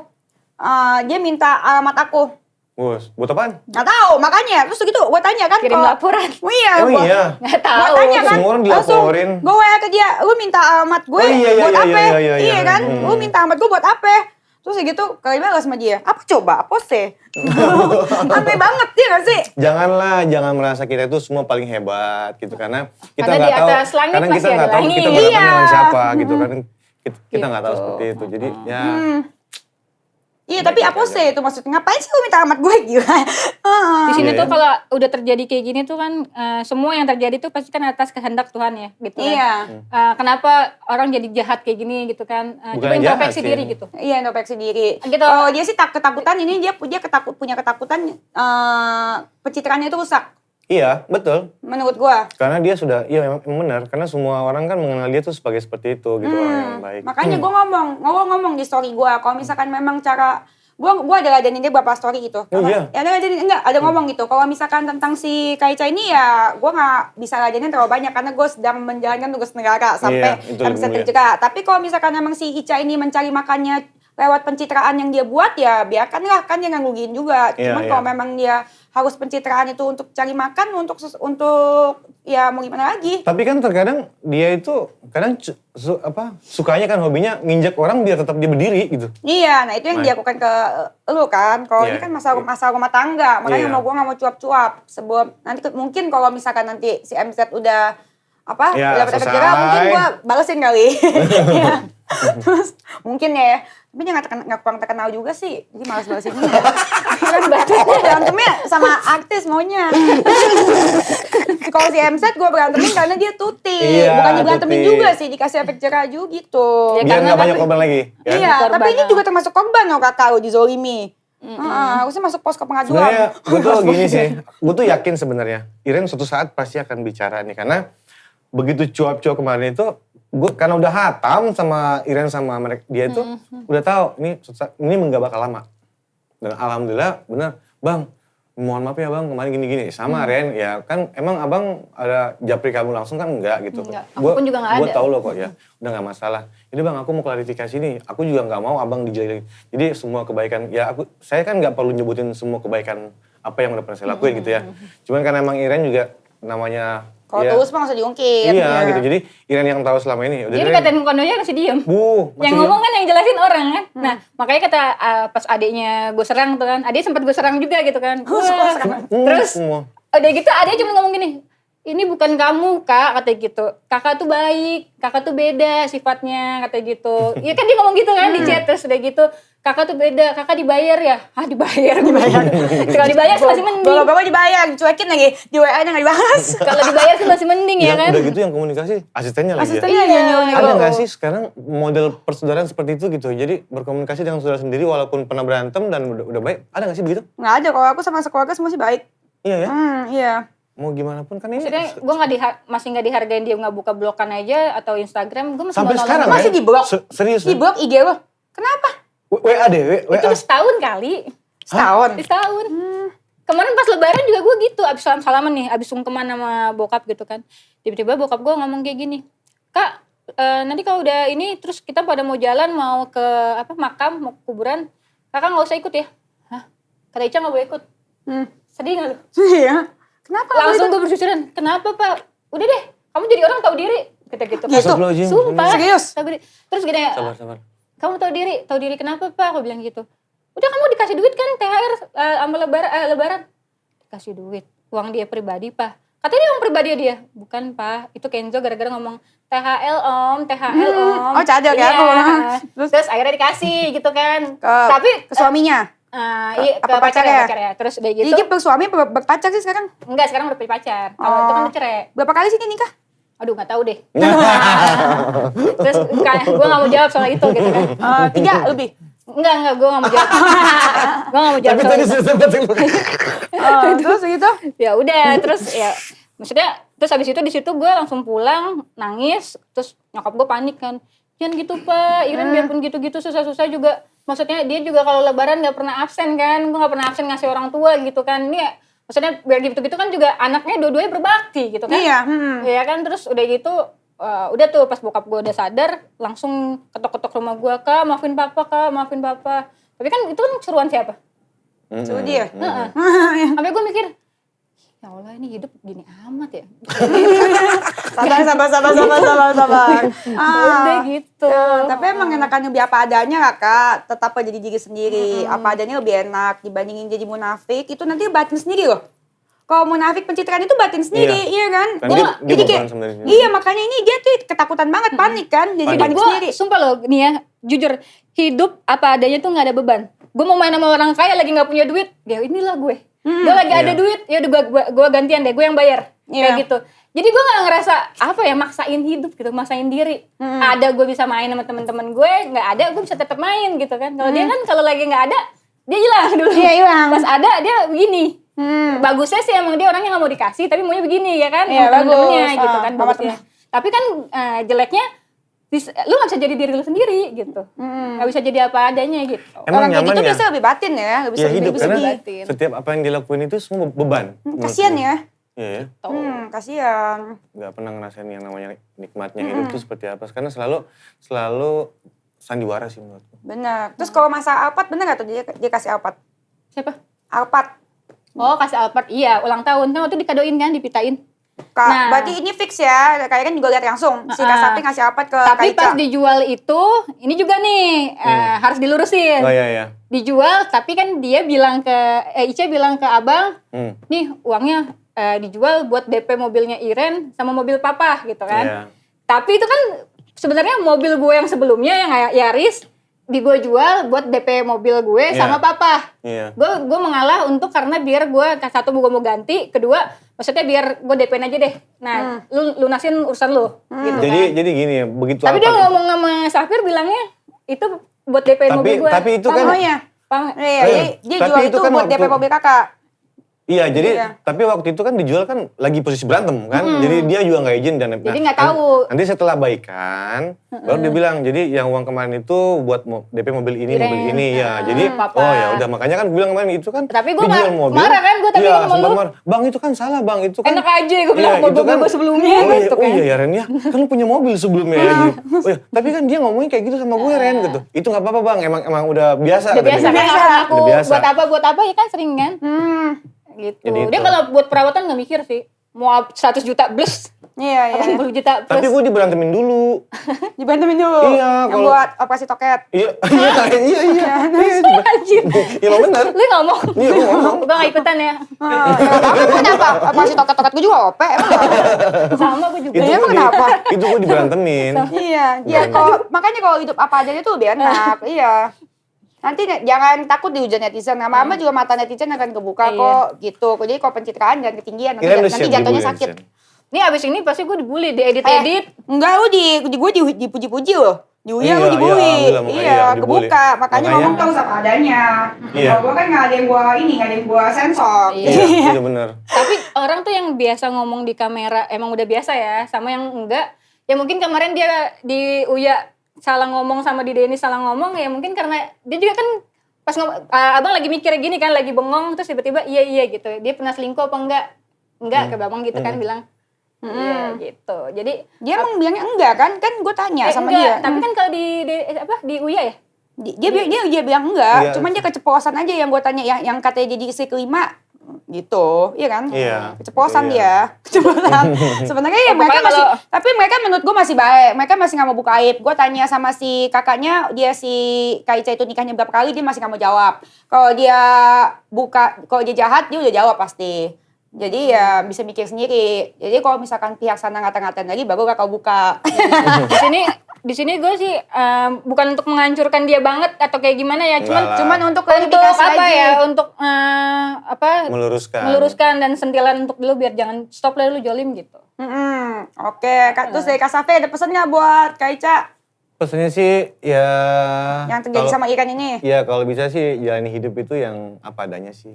dia minta alamat aku. Buat apaan? Nggak tahu, makanya. Terus gitu gue tanya kan. Kirim laporan. Iya. Oh iya? Nggak tahu. Gue tanya kan. Semua orang Langsung dilaporin. gue WA ke dia, lu minta alamat gue buat apa? Iya kan, lu minta alamat gue buat apa? Terus gitu, kali balas sama dia, apa coba? Apa sih? Aneh banget ya gak sih? Jangan merasa kita itu semua paling hebat gitu. Karena kita Karena nggak di tahu, atas langit karena kita masih nggak ada tahu langit. kita berhadapan Iya. dengan siapa gitu kan. Kita nggak tahu Gitu. seperti itu. Jadi ya... Iya, tapi apa sih itu maksudnya? Ngapain sih lu minta alamat gue gila? Di sini Iya. tuh kalau udah terjadi kayak gini tuh kan semua yang terjadi tuh pasti kan atas kehendak Tuhan ya gitu kan. Iya. Kenapa orang jadi jahat kayak gini gitu kan. Bukan Coba introspeksi jahat sih. diri gitu. Iya, introspeksi diri. Gitu. Oh, dia sih ketakutan ini dia punya ketakutan pencitraannya itu rusak Iya, betul. menurut gua. Karena dia sudah, iya memang benar. Karena semua orang kan mengenal dia tuh sebagai seperti itu gitu, orang yang baik. Makanya gua ngomong di story gua kalau misalkan memang cara gua ada ladenin dia beberapa story gitu. Oh, iya? Ya ada ngomong gitu. Kalau misalkan tentang si Kaica ini ya gua nggak bisa ladenin terlalu banyak karena gua sedang menjalankan tugas negara sampai Iya, itu bisa lebih mulia. terjaga. Tapi kalau misalkan memang si Ica ini mencari makannya lewat pencitraan yang dia buat ya biarkanlah, kan dia ngangguin juga. Iya, Cuman iya. kalau memang dia harus pencitraan itu untuk cari makan untuk ya mau gimana lagi? Tapi kan terkadang dia itu kadang sukanya kan hobinya nginjek orang biar tetap dia berdiri gitu. Iya, nah itu yang Baik. dilakukan ke lu kan. Kalau Iya, ini kan masalah rumah tangga, makanya Iya. mau gue nggak mau cuap-cuap. Sebelum nanti mungkin kalau misalkan nanti si MZ udah Ya, udah dapat efek selesai. jerah, mungkin gue balesin kali. Iya. Terus mungkin ya, tapi dia nggak kurang terkenal juga sih, jadi malas balesinnya. Kan berantemnya sama artis maunya. Kalau si MZ gue berantemin karena dia tuti, Iya, bukannya berantemin tuti. juga sih, dikasih efek jerah juga gitu. Ya, Biar karena nggak kan- banyak korban lagi. Kan? Iya, Korban tapi ini lah. juga termasuk korban loh kakak lo dizolimi. Harusnya masuk pos ke pengaduan. Sebenarnya gue tuh gini sih, gue tuh yakin sebenarnya Iren suatu saat pasti akan bicara nih. Karena begitu cuap-cuap kemarin itu, gue karena udah hatam sama Iren sama mereka, dia itu udah tahu ini nggak bakal lama. Dan alhamdulillah bener, bang, mohon maaf ya bang kemarin gini-gini. Sama Ren, ya kan emang abang ada japri kamu langsung kan enggak gitu. Enggak, aku pun juga nggak Gue ada. tahu loh kok ya, udah nggak masalah. Jadi bang aku mau klarifikasi nih, aku juga nggak mau abang dijelekin. Jadi semua kebaikan, ya saya kan nggak perlu nyebutin semua kebaikan apa yang udah pernah saya lakuin gitu ya. Cuman kan emang Iren juga namanya Kalau ya, tulus mah nggak usah diungkit. iya ya. gitu. Jadi Iren yang tahu selama ini. Udah Jadi Ren, katain kondonya masih diem. masih Yang diem. ngomong kan yang jelasin orang kan. Nah makanya kata pas adiknya gue serang tuh kan. Adik sempat gue serang juga gitu kan. Wah. Terus semua. udah gitu adiknya cuma ngomong gini. Ini bukan kamu kak, katanya gitu. Kakak tuh baik, kakak tuh beda sifatnya, katanya gitu. Iya kan dia ngomong gitu kan di chat. Terus udah gitu, kakak tuh beda, kakak dibayar ya? Hah dibayar? Kalau dibayar sih masih mending. Bapak-bapak dibayar, dicuekin lagi. Di WA-nya nggak dibahas. Kalau dibayar sih masih mending ya kan? Udah gitu yang komunikasi asistennya lagi ya. Asistennya nyanyi. Ada nggak sih sekarang model persaudaraan seperti itu gitu? Jadi berkomunikasi dengan saudara sendiri walaupun pernah berantem dan udah baik. Ada nggak sih begitu? Nggak ada, kalau aku sama sekeluarga semua sih baik. Iya ya. Iya. Mau gimana pun kan ini. Maksudnya gue masih nggak dihargain dia nggak buka blokan aja atau Instagram. Gue masih Sampai mau sekarang nolongin. Masih ya? di-block? Serius? Di blog IG lo. Kenapa? WA deh, WA. Itu udah setahun kali. Setahun. Setahun. Kemarin pas lebaran juga gue gitu. Abis salam-salaman nih. Abis sungkeman sama bokap gitu kan. Tiba-tiba bokap gue ngomong kayak gini. Kak, nanti kalau udah ini terus kita pada mau jalan mau ke makam, mau ke kuburan. Kakak gak usah ikut ya. Hah? Kata Ica gak boleh ikut. Sedih gak lu? Iya. Kenapa? Langsung gue bersusuran. Kenapa pak? Udah deh. Kamu jadi orang tahu diri. Kata gitu. Gitu? Astagfirullahaladzim. Sumpah. Serius? Tahu diri. Terus gini. Sabar. Kamu tahu diri kenapa pak? Aku bilang gitu. Udah kamu dikasih duit kan THR sama lebaran. Dikasih duit, uang dia pribadi pak. Katanya uang pribadi dia. Bukan pak, itu Kenzo gara-gara ngomong THL om. Oh, cadel ya aku. Iya. Terus akhirnya dikasih gitu kan. Tapi ke suaminya? Iya, apa ke pacarnya. pacarnya? Terus udah gitu. Jadi bersuami apa berpacar sih sekarang? Enggak, sekarang udah punya pacar. Kalau itu kan udah cerai. Berapa kali sih dia nikah? Aduh gak tahu deh. Terus gue gak mau jawab soal itu gitu kan. 3 lebih. Enggak, gue gak mau jawab. Gue gak mau jawab Tapi soal tadi itu. sudah sempat. Terus gitu? Ya udah, terus ya maksudnya Terus habis itu di situ gue langsung pulang nangis, terus nyokap gue panik kan, jangan gitu Pak, Iren biarpun gitu-gitu susah-susah juga, maksudnya dia juga kalau lebaran nggak pernah absen kan, gue nggak pernah absen ngasih orang tua gitu kan, ini maksudnya biar gitu-gitu kan juga anaknya dua-duanya berbakti gitu kan, iya kan, terus udah gitu udah tuh pas bokap gue udah sadar langsung ketok-ketok rumah gue, Kak maafin papa, tapi kan itu kan seruan siapa? Suruh dia. Sampai gue mikir, ya Allah ini hidup gini amat ya. Sabar. Udah gitu. Tapi emang enakan lebih apa adanya lah Kak. Tetap jadi diri sendiri. Apa adanya lebih enak dibandingin jadi munafik. Itu nanti batin sendiri loh. Kalau munafik pencitraan itu batin sendiri, iya kan? Dia Jadi kayak, sebenarnya. iya makanya ini dia tuh ketakutan banget, panik kan? Jadi panik Gue sendiri. sumpah loh, nih ya, jujur, hidup apa adanya tuh gak ada beban. Gue mau main sama orang kaya lagi gak punya duit, ya inilah gue. Dia lagi ada duit, ya udah gue gantian deh, gue yang bayar. Kayak gitu. Jadi gue gak ngerasa, apa ya, maksain hidup gitu, maksain diri. Ada gue bisa main sama teman-teman gue, gak ada gue bisa tetap main gitu kan. Kalau dia kan kalau lagi gak ada, dia hilang dulu. Iya, hilang. Pas ada, dia begini. Bagusnya sih emang dia orangnya gak mau dikasih, tapi maunya begini ya kan. Iya, sama temen-temennya bagus. gitu kan, bagusnya. Tapi kan jeleknya, lu gak bisa jadi diri lu sendiri gitu. Gak bisa jadi apa adanya gitu. Emang Orang kayak nyaman gitu ya? biasa lebih batin ya, lebih Ya hidup lebih karena sedih. setiap apa yang dilakuin itu semua beban. Kasian ya. Iya ya. Kasian. Gak pernah ngerasain yang namanya nikmatnya hidup itu seperti apa. Karena selalu sandiwara sih menurutku. Benar. Terus kalau masa Alphard bener gak tuh dia kasih Alphard? Siapa? Alphard. Oh kasih Alphard, iya ulang tahun. Kan waktu itu dikadoin kan, dipitain. Kak, berarti ini fix ya. Kayak kan juga lihat langsung. Si Kak Sapri ngasih Alphard ke Tapi Kak Ica. pas dijual itu, ini juga nih harus dilurusin. Oh iya. Dijual, tapi kan dia bilang ke, Ica bilang ke abang, nih uangnya dijual buat DP mobilnya Iren sama mobil papa gitu kan. Iya. Tapi itu kan sebenarnya mobil gue yang sebelumnya yang Yaris, di gue jual buat DP mobil gue sama papa. Iya. Gue mengalah untuk karena biar gue satu gue mau ganti, kedua maksudnya biar gue DP-in aja deh. Nah, lu lunasin urusan lu gitu Jadi gini ya, begitu Tapi apa dia ngomong sama Safir bilangnya itu buat DP mobil gue. Tapi itu kan Iya, dia jual itu kan buat DP mobil kakak. Iya, jadi tapi waktu itu kan dijual kan lagi posisi berantem kan. Jadi dia juga nggak izin dan Jadi nggak tahu. Nanti setelah baikan baru dia bilang, jadi yang uang kemarin itu buat DP mobil ini, mobil ini ya. Jadi oh ya udah, makanya kan gue bilang kemarin itu kan Tapi gue dijual mobil. marah kan gue tapi Iya, ngomong lu. Bang itu kan salah bang, itu kan Enak aja gue bilang mobil gue sebelumnya gitu kan. Oh iya ya Ren ya, kan lu punya mobil sebelumnya ya. Oh iya, tapi kan dia ngomongin kayak gitu sama gue Ren gitu. Itu nggak apa-apa bang, emang udah biasa. Udah biasa kan aku Udah biasa. buat apa ya kan sering kan. Gitu. Jadi Dia itu. kalau buat perawatan nggak mikir sih. Mau 100 juta plus, Iya. 80 juta plus. Tapi gue diberantemin dulu. Dibantuin dulu. Iya, Yang kalau- buat operasi toket. Iya. Anjir. Iya benar. Lu ngomong. Iya, gua ngomong. Gue gak ikutan ya. Kamu kenapa? Operasi toket-toket gue juga OP. Sama gue juga. Itu Emang gue kenapa? Itu gue diberantemin. Iya. Makanya kalau hidup apa adanya tuh lebih enak. Iya. Nanti jangan takut dihujat netizen. Lama-lama juga mata netizen akan kebuka kok gitu. Jadi kalau pencitraan jangan ketinggian. Iya, Nanti jatuhnya sakit. Nih abis ini pasti gue dibully, diedit-edit. Enggak, lu gue dipuji-puji loh. Diuya lu Iya, dibully. alhamdulillah, makanya Iya, dibully. kebuka. Makanya ngomong dong sama adanya. Iya. Kalau gue kan nggak ada yang gue sensor. Iya benar. Tapi orang tuh yang biasa ngomong di kamera emang udah biasa ya, sama yang enggak. Ya mungkin kemarin dia di Uya salah ngomong sama di Denny salah ngomong, ya mungkin karena dia juga kan pas abang lagi mikir gini kan, lagi bengong terus tiba-tiba iya gitu. Dia pernah selingkuh apa enggak? Enggak, ke abang gitu kan bilang. Iya gitu. Jadi Dia emang bilangnya enggak kan? Kan gue tanya sama enggak, dia. tapi kan kalau di Uya ya? Dia bilang enggak, Iya. cuman dia keceplosan aja yang gue tanya yang katanya jadi istri kelima gitu, iya kan? Iya. Keceplosan Iya. dia, keceplosan. Sebenarnya ya mereka pokoknya masih, kalau- tapi mereka menurut gue masih baik, mereka masih nggak mau buka aib. Gue tanya sama si kakaknya, dia si Kaica itu nikahnya berapa kali, dia masih nggak mau jawab. Kalau dia jahat, dia udah jawab pasti. Jadi ya bisa mikir sendiri. Jadi kalau misalkan pihak sana ngata-ngatain lagi, baru kakak buka. di sini gue sih bukan untuk menghancurkan dia banget atau kayak gimana ya, Enggak lah. Cuman untuk untuk klarifikasi apa aja. ya, untuk meluruskan dan sentilan untuk dulu biar jangan stop lah lu jolim gitu. Oke. Terus dari Kak Safi ada pesan nggak buat Kak Ica? Pesannya sih ya... Yang terjadi sama Iren ini? Ya kalau bisa sih jalani hidup itu yang apa adanya sih.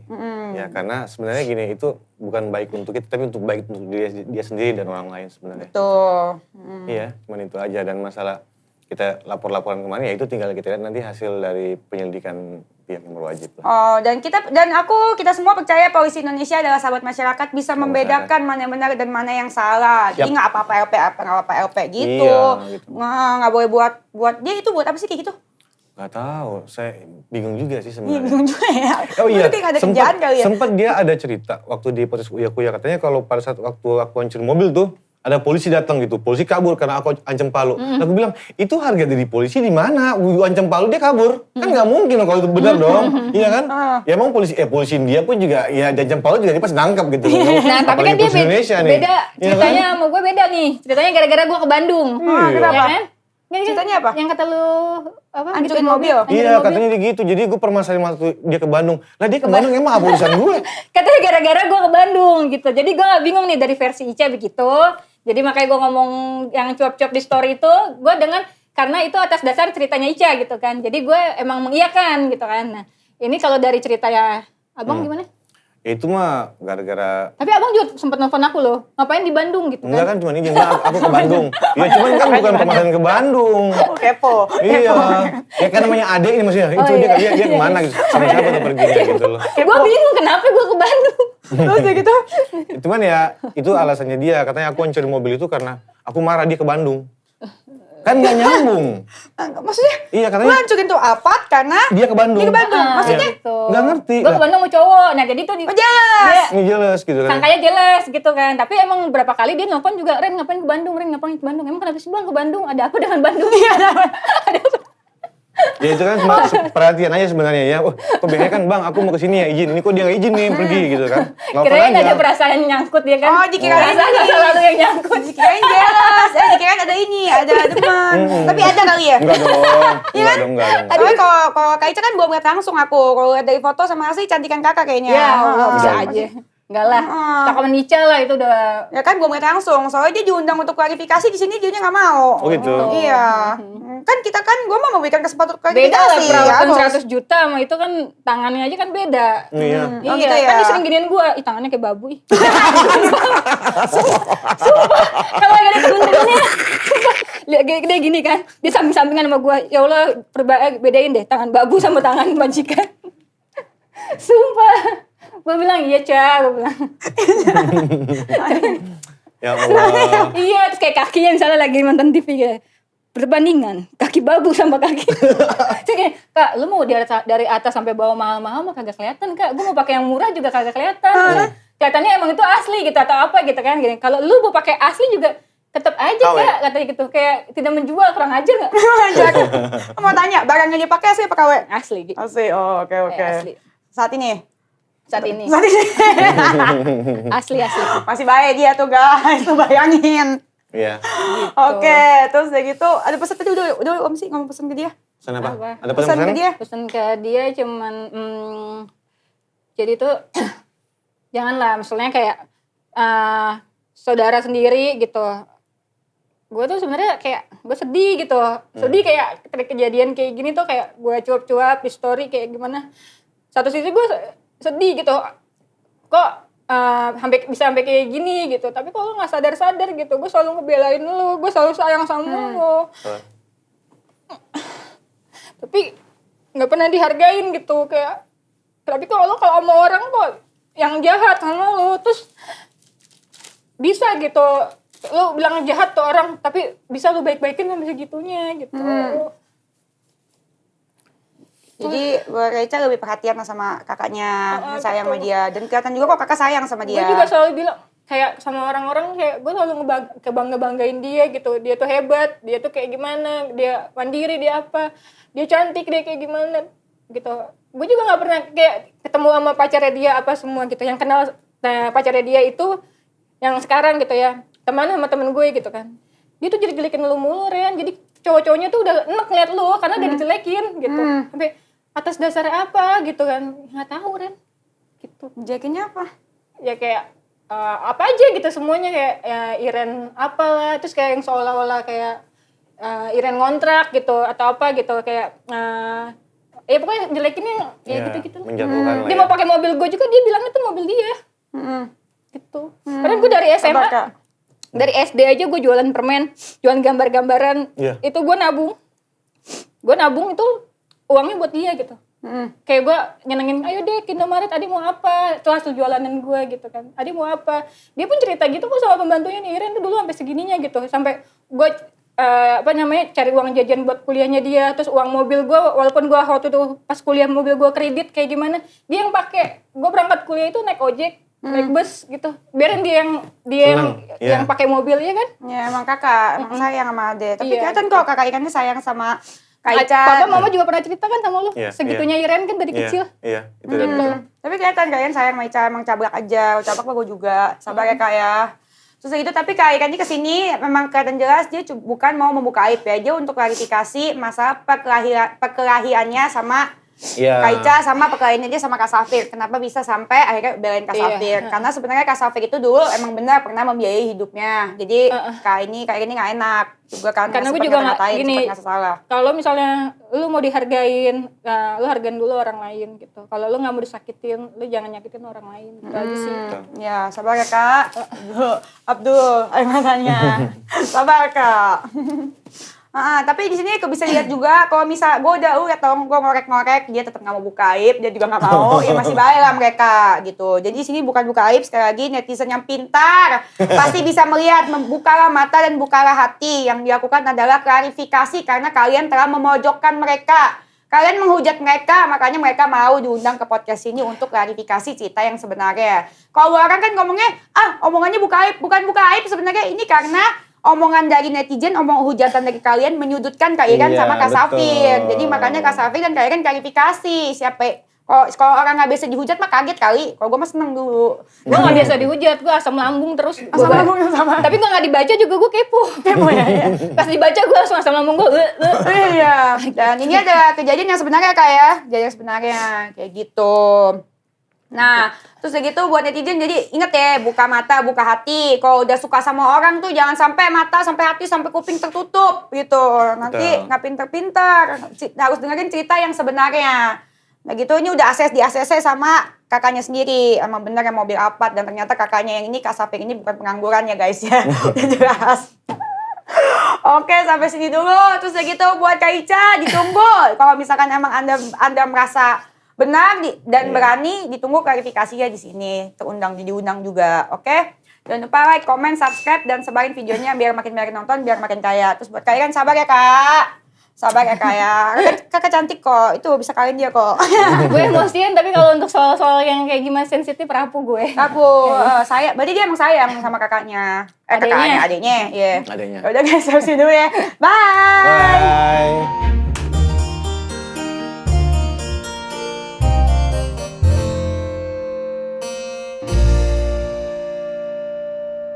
Ya karena sebenarnya gini, itu bukan baik untuk kita, tapi untuk baik untuk dia sendiri dan orang lain sebenarnya. Tuh. Iya, cuman itu aja. Dan masalah kita lapor-laporan kemana, ya itu tinggal kita lihat nanti hasil dari penyelidikan pihak yang berwajib lah. Oh, dan kita semua percaya polisi Indonesia adalah sahabat masyarakat, bisa membedakan mana yang benar dan mana yang salah. Jadi nggak apa-apa LP gitu. Iya, gitu. Nggak boleh buat dia itu buat apa sih kayak gitu? Gak tahu, saya bingung juga sih sebenarnya. Bingung juga ya. Oh iya, Mungkin ada kerjaan kali ya. sempat dia ada cerita waktu di podcast Uya katanya kalau pada saat waktu aku hancur mobil tuh ada polisi datang gitu, polisi kabur karena aku ancam palu. Aku bilang, itu harga diri polisi di mana? Ancam palu dia kabur, kan nggak mungkin dong kalau itu benar dong, iya kan? Ya emang polisi India pun juga ya ancam palu juga dia pasti nangkap gitu. Nah, tapi kan dia Indonesia nih. beda, ceritanya sama gue beda nih. Ceritanya gara-gara gue ke Bandung. Kenapa? Ya kan? Ceritanya apa? Yang kata lu apa? Hancurin mobil. Iya, katanya dia gitu. Jadi gue permasalahan waktu dia ke Bandung. Lah dia ke Bandung emang apa urusan gue? Katanya gara-gara gue ke Bandung gitu. Jadi gue gak bingung nih dari versi Ica begitu. Jadi makanya gue ngomong yang cuap-cuap di story itu, gue dengan karena itu atas dasar ceritanya Ica gitu kan. Jadi gue emang mengiyakan gitu kan. Nah, ini kalau dari ceritanya Abang gimana? Ya itu mah gara-gara... Tapi Abang juga sempat nelfon aku loh. Ngapain di Bandung gitu Enggak kan? kan, cuman ini aku ke Bandung. Ya cuman kan bukan permasalahan ke Bandung. Kepo. Iya. Ya kan namanya adek ini maksudnya. Itu dia kemana gitu. Sama siapa tuh perginya gitu loh. Gue bingung kenapa gue ke Bandung. Terus udah gitu. Cuman ya itu alasannya dia. Katanya aku hancurin mobil itu karena aku marah dia ke Bandung. Kan gak nyambung. Maksudnya? Iya Lu katanya hancurin tuh Alphard karena dia ke Bandung. dia ke Bandung. Maksudnya? Gitu. Nggak ngerti. Gue ke Lah. Bandung mau cowok. Nah jadi tuh Oh jelas. Ini jelas gitu kan. sangkanya jelas gitu kan. Tapi emang berapa kali dia nelfon juga, Ren ngapain ke Bandung, Ren ngapain ke Bandung. Emang kenapa sih Bang ke Bandung? Ada apa dengan Bandung? Iya ada apa? Ya itu kan cuma perhatian aja sebenarnya ya. Oh, kok biasanya kan Bang aku mau kesini ya izin. Ini kok dia gak izin nih pergi gitu kan. Nelfon Kirain aja. ada perasaan nyangkut ya kan? Oh, dikirain perasaan ini. selalu yang nyangkut. Dikirain jelas. Dikirain ada ini, ada teman. Tapi ada kali ya? Enggak dong. Enggak dong. Tapi kalau Kak Ica kan belum lihat langsung aku. Kalau lihat dari foto sama asli cantikan kakak kayaknya. Ya, bisa Enggak. aja. Enggak lah. Cakapan Ica lah itu udah. Ya kan belum lihat langsung. Soalnya dia diundang untuk klarifikasi di sini dia nggak mau. Oh gitu. Iya. Kan kita kan gue mau memberikan kesempatan Beda lah klarifikasi. perawatan Bos. 100 juta sama itu kan tangannya aja kan beda. Iya. Oh, Iya, gitu ya? kan dia sering giniin gue, ih tangannya kayak babu ih. Sumpah, kalau lagi ada keuntungannya, sumpah, lihat dia gini kan, dia samping-sampingan sama gue, ya Allah bedain deh tangan babu sama tangan majikan. Sumpah, gue bilang iya Ca, gue bilang. Ya Allah. Iya, terus kayak kakinya misalnya lagi nonton TV kayak, perbandingan kaki babu sama kaki. Terus kayak, Kak, lu mau dari atas sampai bawah mahal-mahal mah kagak kelihatan, Kak. Gue mau pakai yang murah juga kagak kelihatan. Kelihatannya emang itu asli gitu atau apa gitu kan. Gini. Kalau lu mau pakai asli juga tetap aja Kak, katanya gitu. Kayak tidak menjual, kurang ajar enggak? Mau tanya, barang yang dipakai asli apa KW? Asli gitu. Asli, oh oke. Asli. Saat ini? Saat ini. Saat ini. Asli. Masih baik dia tuh guys, tuh bayangin. Iya. Oke, terus udah gitu, ada pesan tadi udah Om sih ngomong pesan ke dia. Pesan apa? Apa? Ada Pesan pesan-pesan? ke dia. Pesan ke dia cuman jadi tuh janganlah misalnya kayak saudara sendiri gitu. Gue tuh sebenarnya kayak gue sedih gitu. Sedih kayak ketika kejadian kayak gini tuh kayak gue cuap-cuap di story kayak gimana. Satu sisi gue sedih gitu. Kok sampai kayak gini gitu. Tapi kok lu gak sadar-sadar gitu. Gue selalu ngebelain lu, gue selalu sayang sama lu. Tapi nggak pernah dihargain gitu kayak. Tapi kalau sama orang kok yang jahat sama lu terus bisa gitu. Lu bilang jahat tuh orang tapi bisa lu baik-baikin sampai segitunya gitu. Jadi Rachel lebih perhatian sama kakaknya, sayang sama dia. Dan kelihatan juga kok kakak sayang sama dia. Gue juga selalu bilang kayak sama orang-orang kayak gue selalu kebangga-banggain dia gitu. Dia tuh hebat, dia tuh kayak gimana, dia mandiri, dia apa, dia cantik, dia kayak gimana gitu. Gue juga nggak pernah kayak ketemu sama pacarnya dia apa semua gitu. Yang kenal pacarnya dia itu yang sekarang gitu ya, teman sama temen gue gitu kan. Dia tuh jelek-jelekin lu mulu Ren. Jadi cowok-cowoknya tuh udah enek ngeliat lu karena dia dijelekin gitu. Sampai atas dasar apa gitu kan, nggak tahu Ren gitu. Jelekinnya apa? Ya kayak apa aja gitu semuanya kayak ya, Iren apalah terus kayak yang seolah-olah kayak Iren ngontrak gitu atau apa gitu kayak ya pokoknya jelekinnya ya gitu-gitu. Menjatuhkan lah Dia ya. mau pakai mobil gue juga dia bilang itu mobil dia. Gitu. Padahal gue dari SMA, Sabar, Kak. dari SD aja gue jualan permen, jualan gambar-gambaran. Iya. Itu gue nabung. Gue nabung itu uangnya buat dia gitu. Kayak gue nyenengin, ayo deh ke Indomaret, Adi mau apa? Itu hasil jualanan gue gitu kan. Adi mau apa? Dia pun cerita gitu kok sama pembantunya nih, Iren tuh dulu sampai segininya gitu. Sampai gue cari uang jajan buat kuliahnya dia, terus uang mobil gue, walaupun gue waktu itu pas kuliah mobil gue kredit kayak gimana, dia yang pakai. Gue berangkat kuliah itu naik ojek, naik bus gitu. Biarin dia yang pakai mobil ya kan. Ya emang kakak, emang sayang sama Ade. Tapi Iya, kelihatan kok kakak Irennya sayang sama Kak Ica. Papa mama juga pernah cerita kan sama lu, Iya, segitunya Iren kan dari kecil. Iya, itu dari kecil. Tapi kelihatan kalian sayang sama Ica, emang cablak aja. Cablak gue juga, sabar ya Kak ya. Terus gitu, tapi Kak Iren ini kesini memang kelihatan jelas dia bukan mau membuka aib ya. Dia untuk klarifikasi masalah perkelahiannya sama Iya. Kak Ica sama perkelahiannya dia sama Kak Safir. Kenapa bisa sampai akhirnya belain Kak Iya. Safir? Karena sebenarnya Kak Safir itu dulu emang benar pernah membiayai hidupnya. Jadi Kak ini nggak enak juga kan. Karena gue sempet juga ngata-ngatain, gini, sempet nggak salah. kalau misalnya lu mau dihargain, lu hargain dulu orang lain gitu. Kalau lu nggak mau disakitin, lu jangan nyakitin orang lain. Gitu aja sih. Ya, sabar ya Kak. Abdul, ayo matanya. Sabar Kak. Tapi di sini aku bisa lihat juga kalau misal gue udah gue ngorek-ngorek dia tetap nggak mau buka aib, dia juga nggak mau, ya masih baik lah mereka gitu. Jadi di sini bukan buka aib, sekali lagi netizen yang pintar pasti bisa melihat, membukalah mata dan bukalah hati. Yang dilakukan adalah klarifikasi karena kalian telah memojokkan mereka. Kalian menghujat mereka, makanya mereka mau diundang ke podcast ini untuk klarifikasi cerita yang sebenarnya. Kalau orang kan ngomongnya, omongannya bukan buka aib sebenarnya ini karena omongan dari netizen, hujatan dari kalian menyudutkan Kak Iren Iya, sama Kak Safir. betul. Jadi makanya Kak Safir dan Kak Iren klarifikasi. Kalau orang nggak biasa dihujat mah kaget kali. Kalau gue mah seneng dulu. Gue nggak biasa dihujat, gue asam lambung terus. Asam lambung sama. Tapi gue nggak dibaca juga gue kepo. Kepo ya. Pas dibaca gue langsung asam lambung gue. Iya. Dan ini adalah kejadian yang sebenarnya Kak ya. Kejadian yang sebenarnya kayak gitu. Nah, terus begitu buat netizen, jadi inget ya, buka mata, buka hati. Kalau udah suka sama orang tuh jangan sampai mata, sampai hati, sampai kuping tertutup gitu. Nanti Betul. nggak pinter-pinter, harus dengerin cerita yang sebenarnya. Nah gitu, ini udah di ACC sama kakaknya sendiri. Emang bener yang mobil Alphard, dan ternyata kakaknya yang ini, Kak Safir ini bukan pengangguran ya guys ya. Jelas. Oke, sampai sini dulu. Terus gitu buat Kak Ica, ditunggu. Kalau misalkan emang Anda merasa benar dan berani, ditunggu klarifikasinya di sini. Diundang juga, oke? Jangan lupa like, comment, subscribe, dan sebarin videonya biar makin banyak nonton, biar makin kaya. Terus buat kalian sabar ya Kak. Sabar ya Kak ya. Kakak cantik kok, itu bisa kalian dia kok. Gue emosian, tapi kalau untuk soal-soal yang kayak gimana sensitif rapuh gue. Aku sayang, berarti dia emang sayang sama kakaknya. Kakaknya, adiknya, iya. Adiknya. Udah guys, sampai sini dulu ya. Bye. Bye.